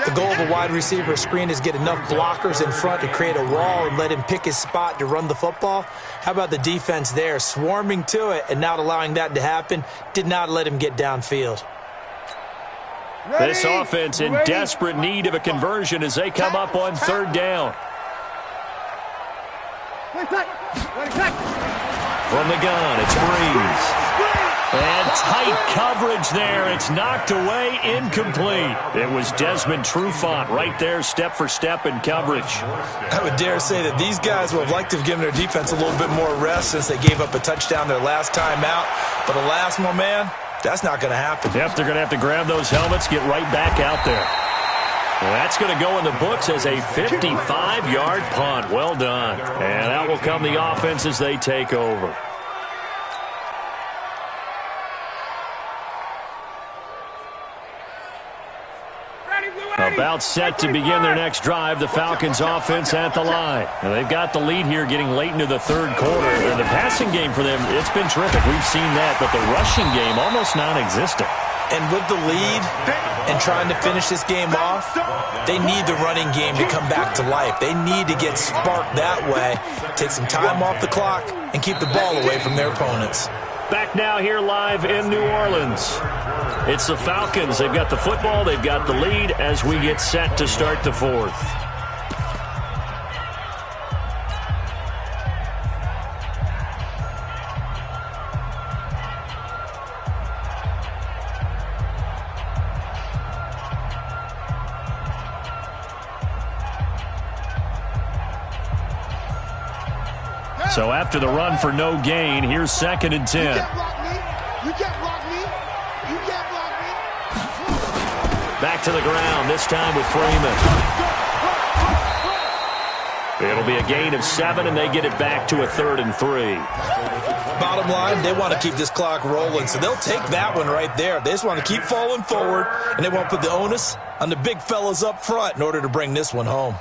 C: The goal of a wide receiver screen is get enough blockers in front to create a wall and let him pick his spot to run the football. How about the defense there, swarming to it and not allowing that to happen, did not let him get downfield.
A: This offense in desperate need of a conversion as they come up on 3rd down. From the gun, it's Breeze. And tight coverage there. It's knocked away, incomplete. It was Desmond Trufant right there, step for step in coverage.
C: I would dare say that these guys would have liked to have given their defense a little bit more rest since they gave up a touchdown their last time out. But alas, my man, that's not going to happen.
A: Yep, they're going to have to grab those helmets, get right back out there. Well, that's going to go in the books as a 55-yard punt. Well done. And out will come the offense as they take over. About set to begin their next drive, the Falcons offense at the line. And they've got the lead here getting late into the 3rd quarter. And the passing game for them, it's been terrific. We've seen that, but the rushing game almost non-existent.
C: And with the lead and trying to finish this game off, they need the running game to come back to life. They need to get sparked that way, take some time off the clock, and keep the ball away from their opponents.
A: Back now here live in New Orleans. It's the Falcons. They've got the football. They've got the lead as we get set to start the 4th. So after the run for no gain, here's 2nd and 10.
B: You can't block me. You can't block me. You can't block me.
A: Back to the ground, this time with Freeman. It'll be a gain of 7, and they get it back to a 3rd and 3.
C: Bottom line, they want to keep this clock rolling, so they'll take that one right there. They just want to keep falling forward, and they won't put the onus on the big fellas up front in order to bring this one home.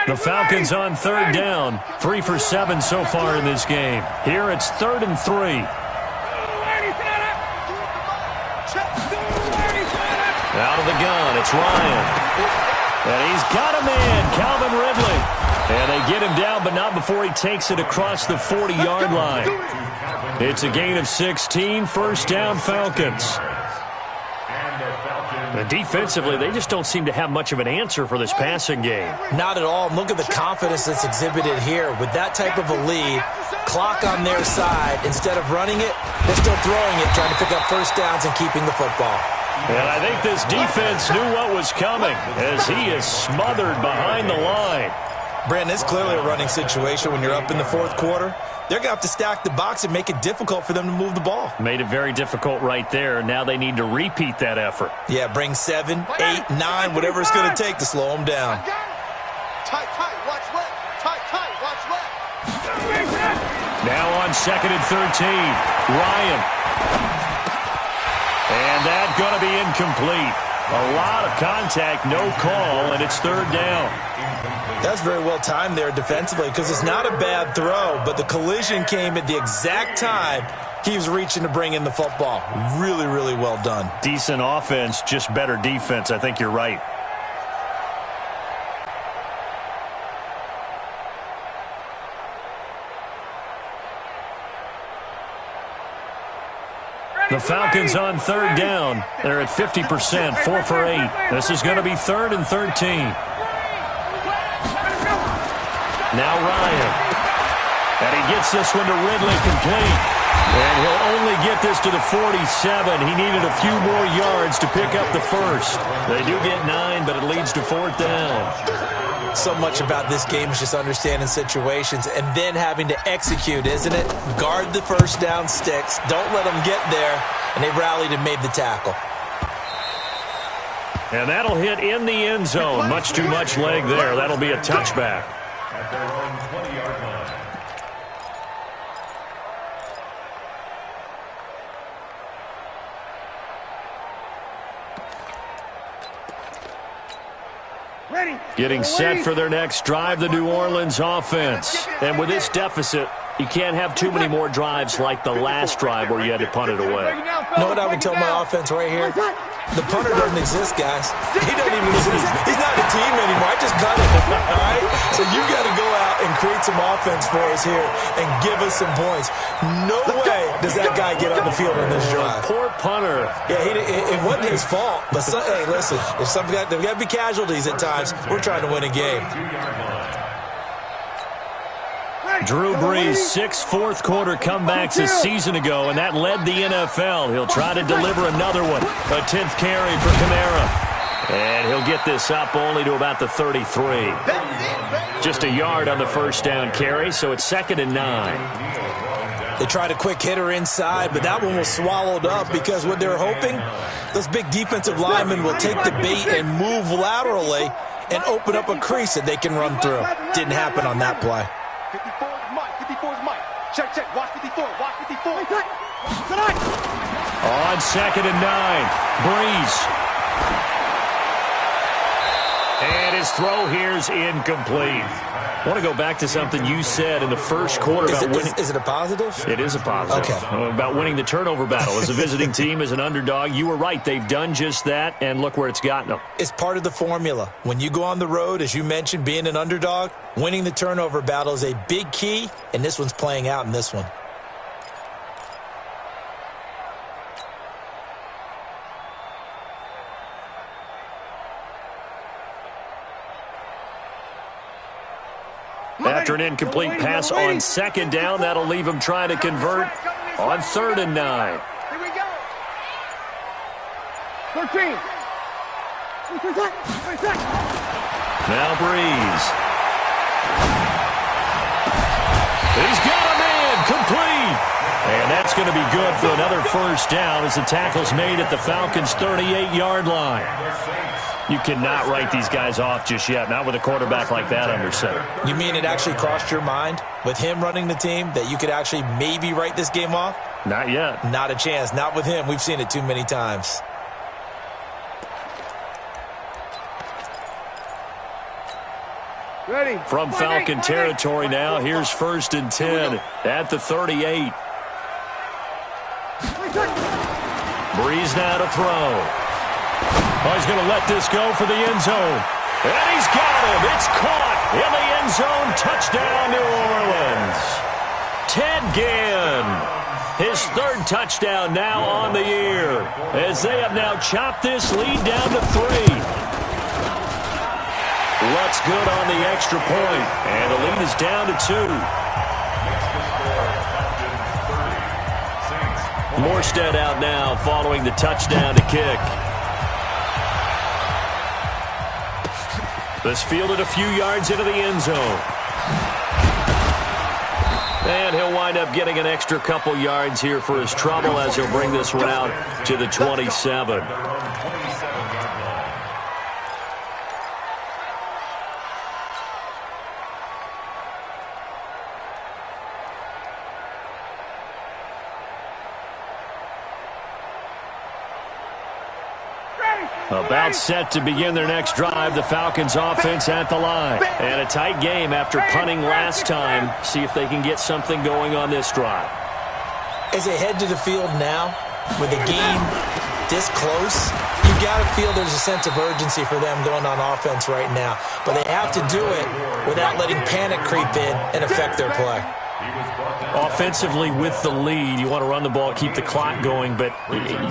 A: The Falcons on 3rd down. 3 for 7 so far in this game. Here it's 3rd and 3. Out of the gun, it's Ryan. And he's got a man, Calvin Ridley. And they get him down, but not before he takes it across the 40-yard line. It's a gain of 16, 1st down Falcons. And defensively, they just don't seem to have much of an answer for this passing game.
C: Not at all. Look at the confidence that's exhibited here. With that type of a lead, clock on their side, instead of running it, they're still throwing it, trying to pick up 1st downs and keeping the football.
A: And I think this defense knew what was coming as he is smothered behind the line.
C: Brandon, it's clearly a running situation when you're up in the 4th quarter. They're going to have to stack the box and make it difficult for them to move the ball.
A: Made it very difficult right there. Now they need to repeat that effort.
C: Yeah, bring 7, 8, 9, whatever it's going to take to slow them down.
B: Tight, watch left. Tight, watch left.
A: Now on 2nd and 13, Ryan. And that's going to be incomplete. A lot of contact, no call, and it's 3rd down.
C: That's very well timed there defensively because it's not a bad throw, but the collision came at the exact time he was reaching to bring in the football. Really, really well done.
A: Decent offense, just better defense. I think you're right. The Falcons on 3rd down. They're at 50%, 4 for 8. This is going to be 3rd and 13. Now Ryan. And he gets this one to Ridley complete. And he'll only get this to the 47. He needed a few more yards to pick up the first. They do get 9, but it leads to 4th down.
C: So much about this game is just understanding situations and then having to execute, isn't it? Guard the first down sticks. Don't let them get there. And they rallied and made the tackle.
A: And that'll hit in the end zone. Much too much leg there. That'll be a touchback.
D: At their own 20-yard line.
A: Getting set for their next drive, the New Orleans offense. And with this deficit, you can't have too many more drives like the last drive where you had to punt it away.
C: You know what I would tell my offense right here? The punter doesn't exist, guys. He doesn't even exist. He's not a team anymore. I just cut him, all right? So you got to go out and create some offense for us here and give us some points. No way does that guy get on the field on this drive.
A: Poor punter.
C: Yeah, it wasn't his fault. But, hey, listen, there's got to be casualties at times. We're trying to win a game.
A: Drew Brees, 6 fourth-quarter comebacks a season ago, and that led the NFL. He'll try to deliver another one. A 10th carry for Kamara. And he'll get this up only to about the 33. Just a yard on the first down carry, so it's 2nd and 9.
C: They tried a quick hitter inside, but that one was swallowed up because what they're hoping, those big defensive linemen will take the bait and move laterally and open up a crease that they can run through. Didn't happen on that play.
B: 54 is Mike. 54 is Mike. Check. Watch 54. Watch 54.
A: On 2nd and 9, Brees. And his throw here's incomplete. I want to go back to something you said in the first quarter about winning.
C: Is it a positive?
A: It is a positive.
C: Okay.
A: About winning the turnover battle. As a visiting team, as an underdog, you were right. They've done just that, and look where it's gotten them.
C: It's part of the formula. When you go on the road, as you mentioned, being an underdog, winning the turnover battle is a big key, and this one's playing out in this one.
A: After an incomplete pass on 2nd down, that'll leave him trying to convert on 3rd and 9.
B: Here we go. 13.
A: Now Brees. He's got a man, complete. And that's going to be good for another first down as the tackle's made at the Falcons' 38-yard line. You cannot write these guys off just yet, not with a quarterback like that under center.
C: You mean it actually crossed your mind with him running the team that you could actually maybe write this game off?
A: Not yet.
C: Not a chance. Not with him. We've seen it too many times.
B: Ready.
A: From Falcon territory now, here's 1st and 10 at the 38. Brees now to throw. Oh, he's going to let this go for the end zone. And he's got him. It's caught in the end zone. Touchdown, New Orleans. Ted Ginn, his 3rd touchdown now on the year, as they have now chopped this lead down to 3. What's good on the extra point, and the lead is down to 2. Morstead out now following the touchdown to kick. This fielded a few yards into the end zone. And he'll wind up getting an extra couple yards here for his trouble as he'll bring this one out to the 27. About set to begin their next drive, the Falcons offense at the line. And a tight game after punting last time. See if they can get something going on this drive.
C: As they head to the field now, with the game this close, you got to feel there's a sense of urgency for them going on offense right now. But they have to do it without letting panic creep in and affect their play.
A: Offensively with the lead, you want to run the ball, keep the clock going, but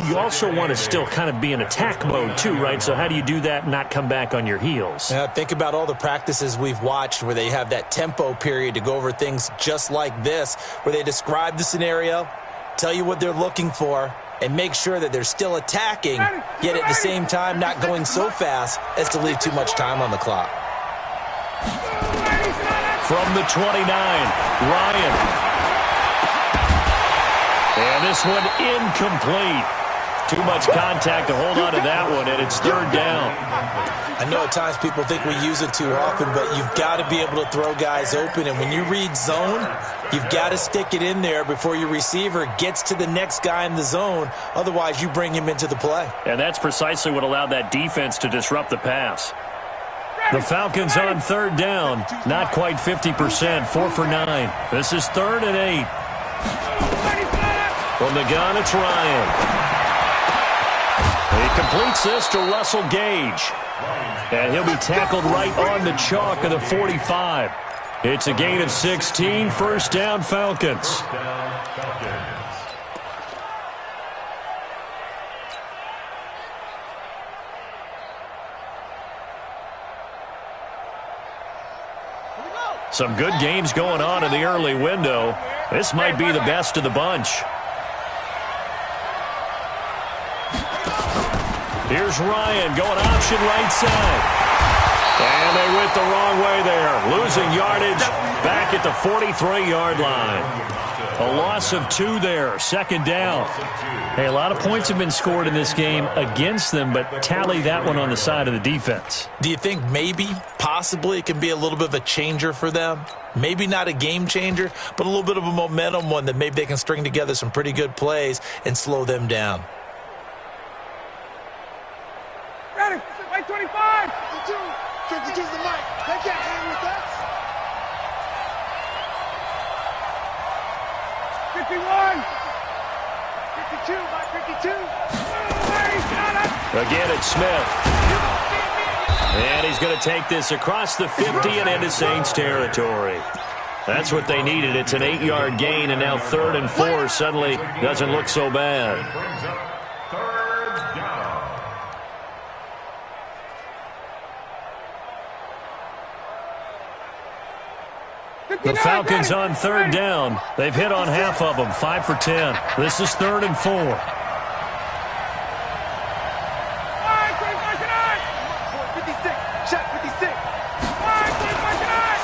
A: you also want to still kind of be in attack mode too, right? So how do you do that and not come back on your heels?
C: Think about all the practices we've watched where they have that tempo period to go over things just like this, where they describe the scenario, tell you what they're looking for, and make sure that they're still attacking, yet at the same time not going so fast as to leave too much time on the clock.
A: From the 29, Ryan. And this one incomplete. Too much contact to hold on to that one, and it's third down.
C: I know at times people think we use it too often, but you've got to be able to throw guys open. And when you read zone, you've got to stick it in there before your receiver gets to the next guy in the zone. Otherwise, you bring him into the play.
A: And that's precisely what allowed that defense to disrupt the pass. The Falcons on third down, not quite 50%, 4 for 9. This is 3rd and 8. From the gun, it's Ryan. He completes this to Russell Gage. And he'll be tackled right on the chalk of the 45. It's a gain of 16, first down Falcons. Some good games going on in the early window. This might be the best of the bunch. Here's Ryan going option right side. And they went the wrong way there. Losing yardage back at the 43-yard line. A loss of 2 there. Second down. Hey, a lot of points have been scored in this game against them, but tally that one on the side of the defense.
C: Do you think maybe, possibly, it can be a little bit of a changer for them? Maybe not a game changer, but a little bit of a momentum one that maybe they can string together some pretty good plays and slow them down.
B: Ready, right 25. 52's the mic. They can't hang with us. 51. 52, Mike 52.
A: Again, it's Smith. And he's going to take this across the 50 and into Saints territory. That's what they needed. It's an 8-yard gain, and now 3rd and 4 suddenly doesn't look so bad. The Falcons on third down. They've hit on half of them, 5 for 10. This is 3rd and 4.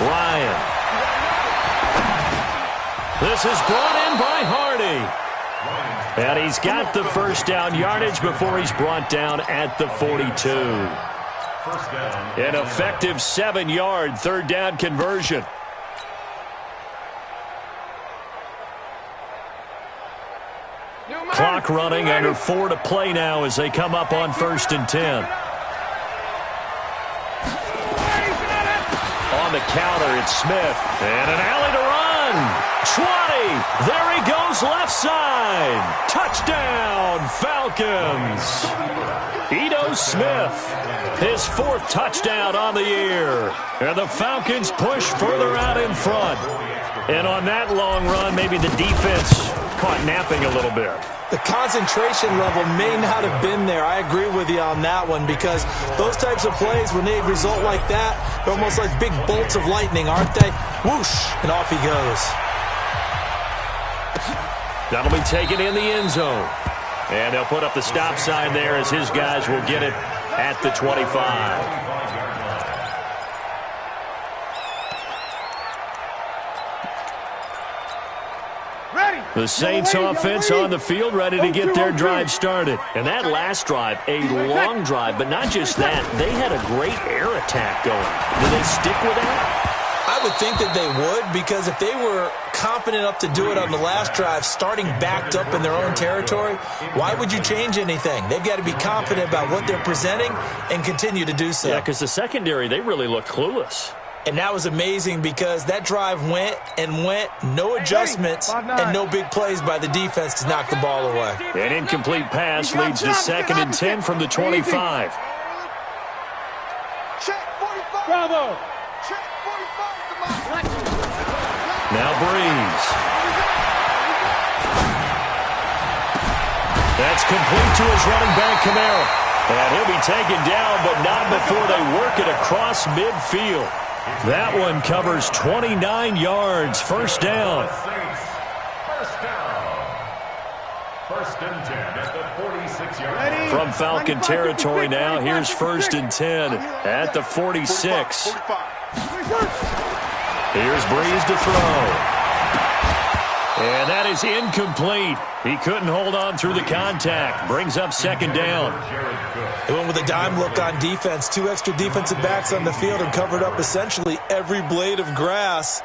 A: Ryan. This is brought in by Hardy. And he's got the first down yardage before he's brought down at the 42. An effective 7-yard 3rd down conversion. Clock running, under 4 to play now as they come up on 1st and 10. On the counter, it's Smith. And an alley to run. 20. There he goes left side. Touchdown, Falcons. Ito Smith, his 4th touchdown on the year. And the Falcons push further out in front. And on that long run, maybe the defense caught napping a little bit.
C: The concentration level may not have been there. I agree with you on that one, because those types of plays, when they result like that, they're almost like big bolts of lightning, aren't they? Whoosh, and off he goes.
A: That'll be taken in the end zone. And they'll put up the stop sign there as his guys will get it at the 25. The Saints offense on the field, ready to get their drive started. And that last drive, a long drive, but not just that. They had a great air attack going. Do they stick with that?
C: I would think that they would, because if they were confident enough to do it on the last drive, starting backed up in their own territory, why would you change anything? They've got to be confident about what they're presenting and continue to do so.
A: Yeah, because the secondary, they really looked clueless.
C: And that was amazing, because that drive went and went, no adjustments and no big plays by the defense to knock the ball away.
A: An incomplete pass leads to 2nd and 10 from the 25.
B: Bravo.
A: Now Breeze. That's complete to his running back, Kamara. And he'll be taken down, but not before they work it across midfield. That one covers 29 yards. First down.
D: First and 10 at the 46-yard line.
A: From Falcon territory now, here's first and 10 at the 46. Here's Breeze to throw. And that is incomplete. He couldn't hold on through the contact. Brings up second down.
C: They went with a dime look on defense. 2 extra defensive backs on the field and covered up essentially every blade of grass.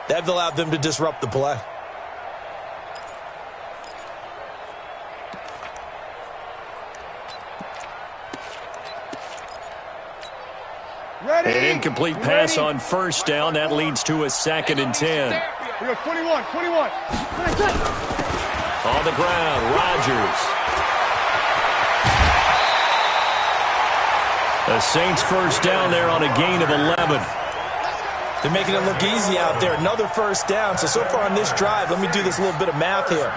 C: That allowed them to disrupt the play.
A: An incomplete pass on first down. That leads to a second and 10.
B: We go 21.
A: On the ground, Rodgers. The Saints first down there on a gain of 11.
C: They're making it look easy out there. Another first down. So far on this drive, let me do this little bit of math here.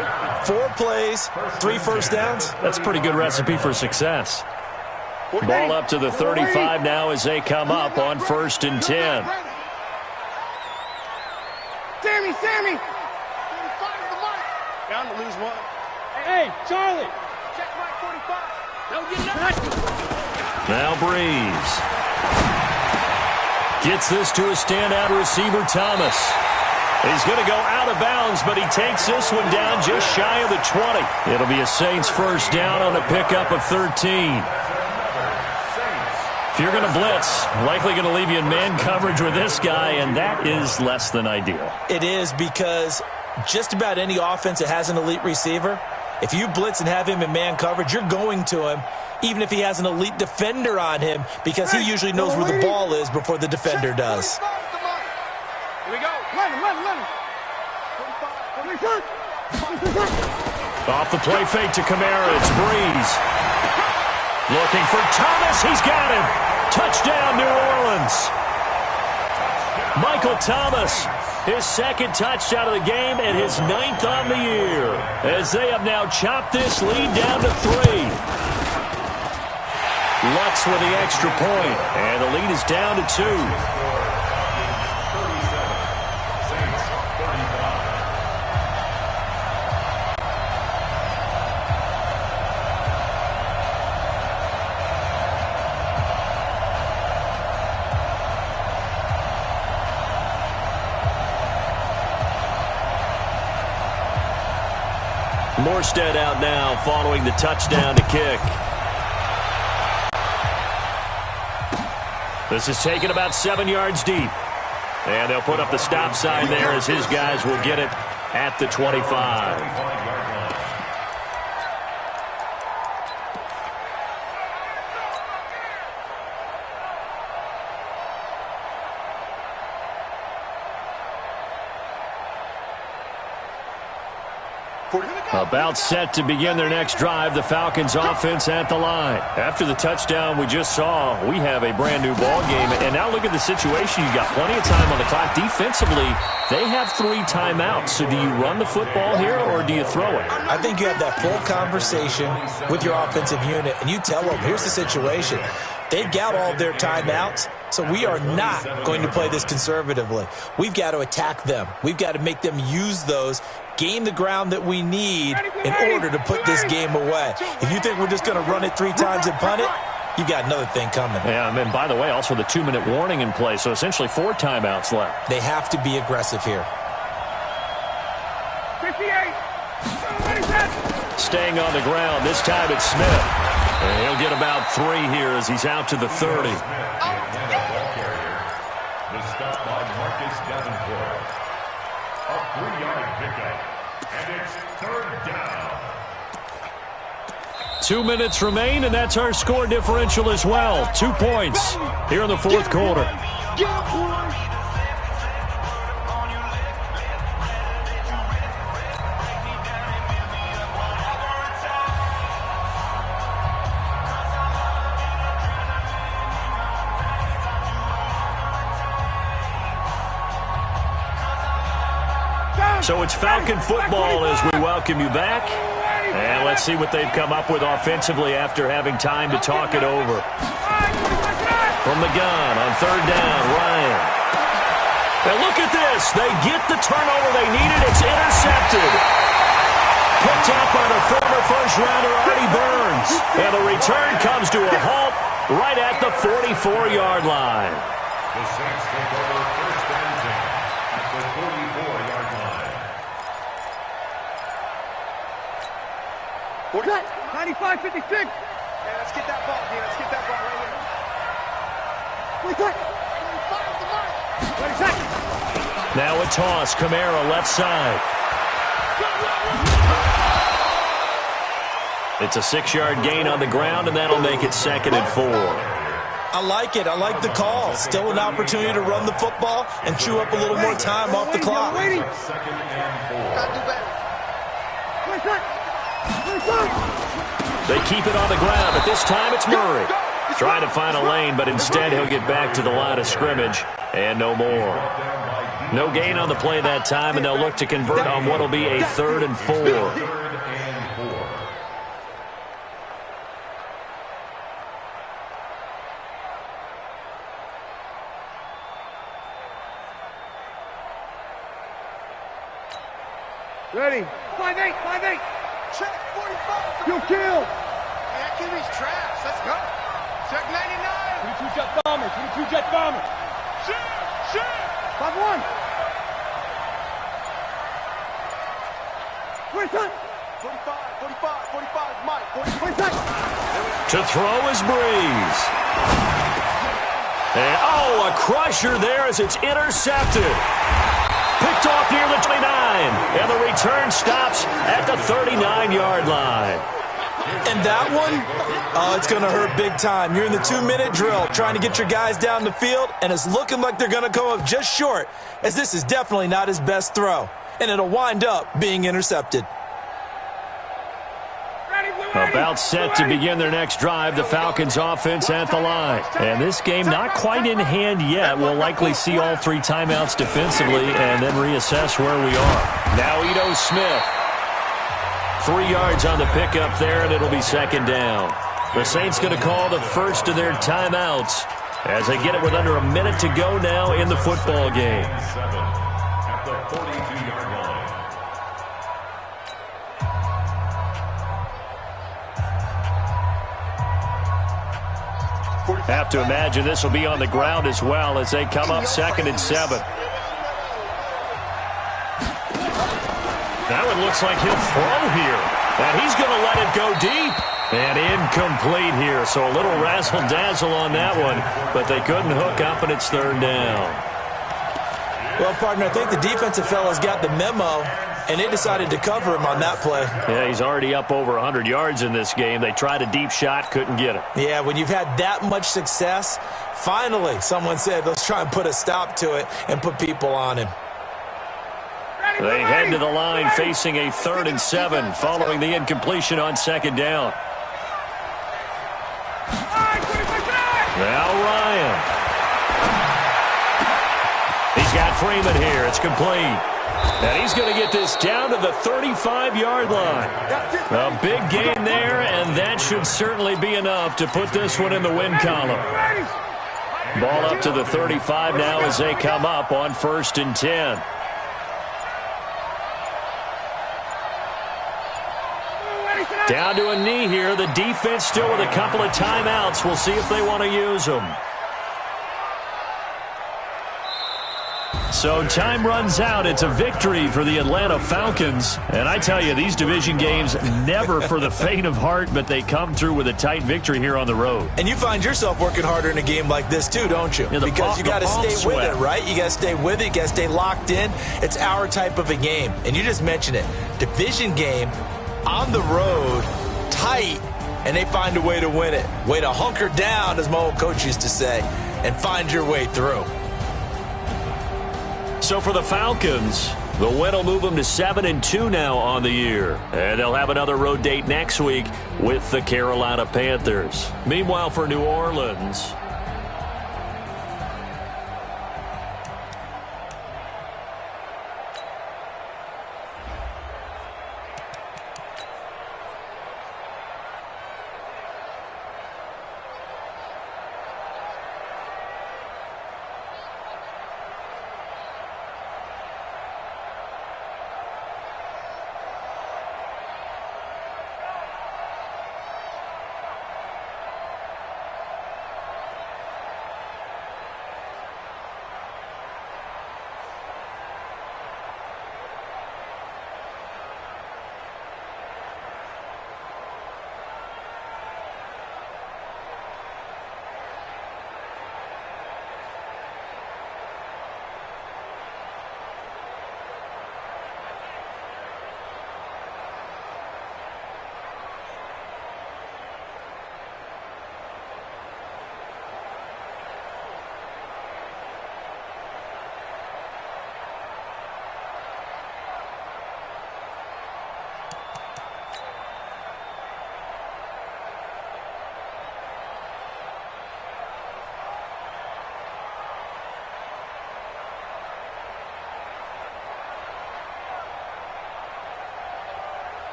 C: 4 plays, 3 first downs.
A: That's a pretty good recipe for success. Ball up to the 35 now as they come up on first and 10.
B: Sammy! Down to lose 1. Hey, Charlie! Check Mike 45. Don't get nothing.
A: Now Breeze. Gets this to a standout receiver, Thomas. He's going to go out of bounds, but he takes this one down just shy of the 20. It'll be a Saints first down on a pickup of 13. If you're going to blitz, likely going to leave you in man coverage with this guy, and that is less than ideal.
C: It is, because just about any offense that has an elite receiver, if you blitz and have him in man coverage, you're going to him, even if he has an elite defender on him, because he usually knows where the ball is before the defender does.
B: Here we go. Let him.
A: Off the play fake to Kamara, it's Breeze. Looking for Thomas, he's got him. Touchdown, New Orleans. Michael Thomas, his second touchdown of the game and his 9th on the year, as they have now chopped this lead down to 3. Lutz with the extra point, and the lead is down to 2.
D: Saints 35.
A: Morstead out now following the touchdown to kick. This is taken about 7 yards deep. And they'll put up the stop sign there as his guys will get it at the 25. About set to begin their next drive, the Falcons offense at the line. After the touchdown we just saw, we have a brand new ball game. And now look at the situation. You've got plenty of time on the clock. Defensively, they have 3 timeouts. So do you run the football here or do you throw it?
C: I think you have that full conversation with your offensive unit, and you tell them, here's the situation. They've got all their timeouts, so we are not going to play this conservatively. We've got to attack them. We've got to make them use those, gain the ground that we need in order to put this game away. If you think we're just going to run it 3 times and punt it, you got another thing coming.
A: Yeah, and by the way, also the 2-minute warning in play, so essentially 4 timeouts left.
C: They have to be aggressive here.
B: 58.
A: Staying on the ground, this time it's Smith. And he'll get about 3 here as he's out to the 30.
D: The stop by Marcus Davenport. A 3-yard pickup. And it's 3rd down.
A: 2 minutes remain, and that's our score differential as well. 2 points here in the 4th quarter. So it's Falcon football as we welcome you back. And let's see what they've come up with offensively after having time to talk it over. From the gun on 3rd down, Ryan. And look at this. They get the turnover they needed. It's intercepted. picked up by the former first-rounder Artie Burns. And the return comes to a halt right at the 44-yard line.
D: The Saints take over first and 10 at the 44-yard line.
B: What? 95-56. Yeah, let's get that ball, D. Let's get that ball right here. 45 the mark. 20 seconds.
A: Now a toss. Kamara left side. It's a 6-yard gain on the ground, and that'll make it 2nd and 4.
C: I like it. I like the call. Still an opportunity to run the football and chew up a little more time off the clock.
D: Second and 4.
A: They keep it on the ground, but this time it's Murray. Trying to find a lane, but instead he'll get back to the line of scrimmage, and no more. No gain on the play that time, and they'll look to convert on what will be a 3rd and 4.
B: Ready. 5-8, 5-8. Check 45. You kill. Hey, that QB's trash. Let's go. Check 99. 22 jet bomber. 22 jet bomber. Shoot. 5-1. Where's that? 45, Mike. 45.
A: To throw is Breeze. And, oh, a crusher there as it's intercepted. Picked off near the 29, and the return stops at the 39-yard line.
C: And that one, it's going to hurt big time. You're in the 2-minute drill trying to get your guys down the field, and it's looking like they're going to come up just short, as this is definitely not his best throw, and it'll wind up being intercepted.
A: About set to begin their next drive, the Falcons offense at the line. And this game not quite in hand yet. We'll likely see all 3 timeouts defensively and then reassess where we are. Now Ito Smith. 3 yards on the pickup there, and it'll be 2nd down. The Saints going to call the first of their timeouts as they get it with under a minute to go now in the football game.
D: 7 at the 42-yard line.
A: Have to imagine this will be on the ground as well as they come up 2nd and 7. That one looks like he'll throw here. And he's going to let it go deep. And incomplete here. So a little razzle-dazzle on that one. But they couldn't hook up, and it's 3rd down.
C: Well, partner, I think the defensive fellas got the memo, and they decided to cover him on that play.
A: Yeah, he's already up over 100 yards in this game. They tried a deep shot, couldn't get it.
C: Yeah, when you've had that much success, finally someone said, let's try and put a stop to it and put people on him.
A: They head to the line facing a 3rd and 7 following the incompletion on 2nd down. Now Ryan. He's got Freeman here. It's complete. And he's going to get this down to the 35-yard line. A big gain there, and that should certainly be enough to put this one in the win column. Ball up to the 35 now as they come up on 1st and 10. Down to a knee here. The defense still with a couple of timeouts. We'll see if they want to use them. So time runs out. It's a victory for the Atlanta Falcons. And I tell you, these division games never for the faint of heart, but they come through with a tight victory here on the road.
C: And you find yourself working harder in a game like this too, don't you?
A: Yeah,
C: because you got to stay with it, right? You got to stay with it. You got to stay locked in. It's our type of a game. And you just mentioned it. Division game on the road, tight, and they find a way to win it. Way to hunker down, as my old coach used to say, and find your way through.
A: So for the Falcons, the win will move them to 7-2 now on the year. And they'll have another road date next week with the Carolina Panthers. Meanwhile, for New Orleans,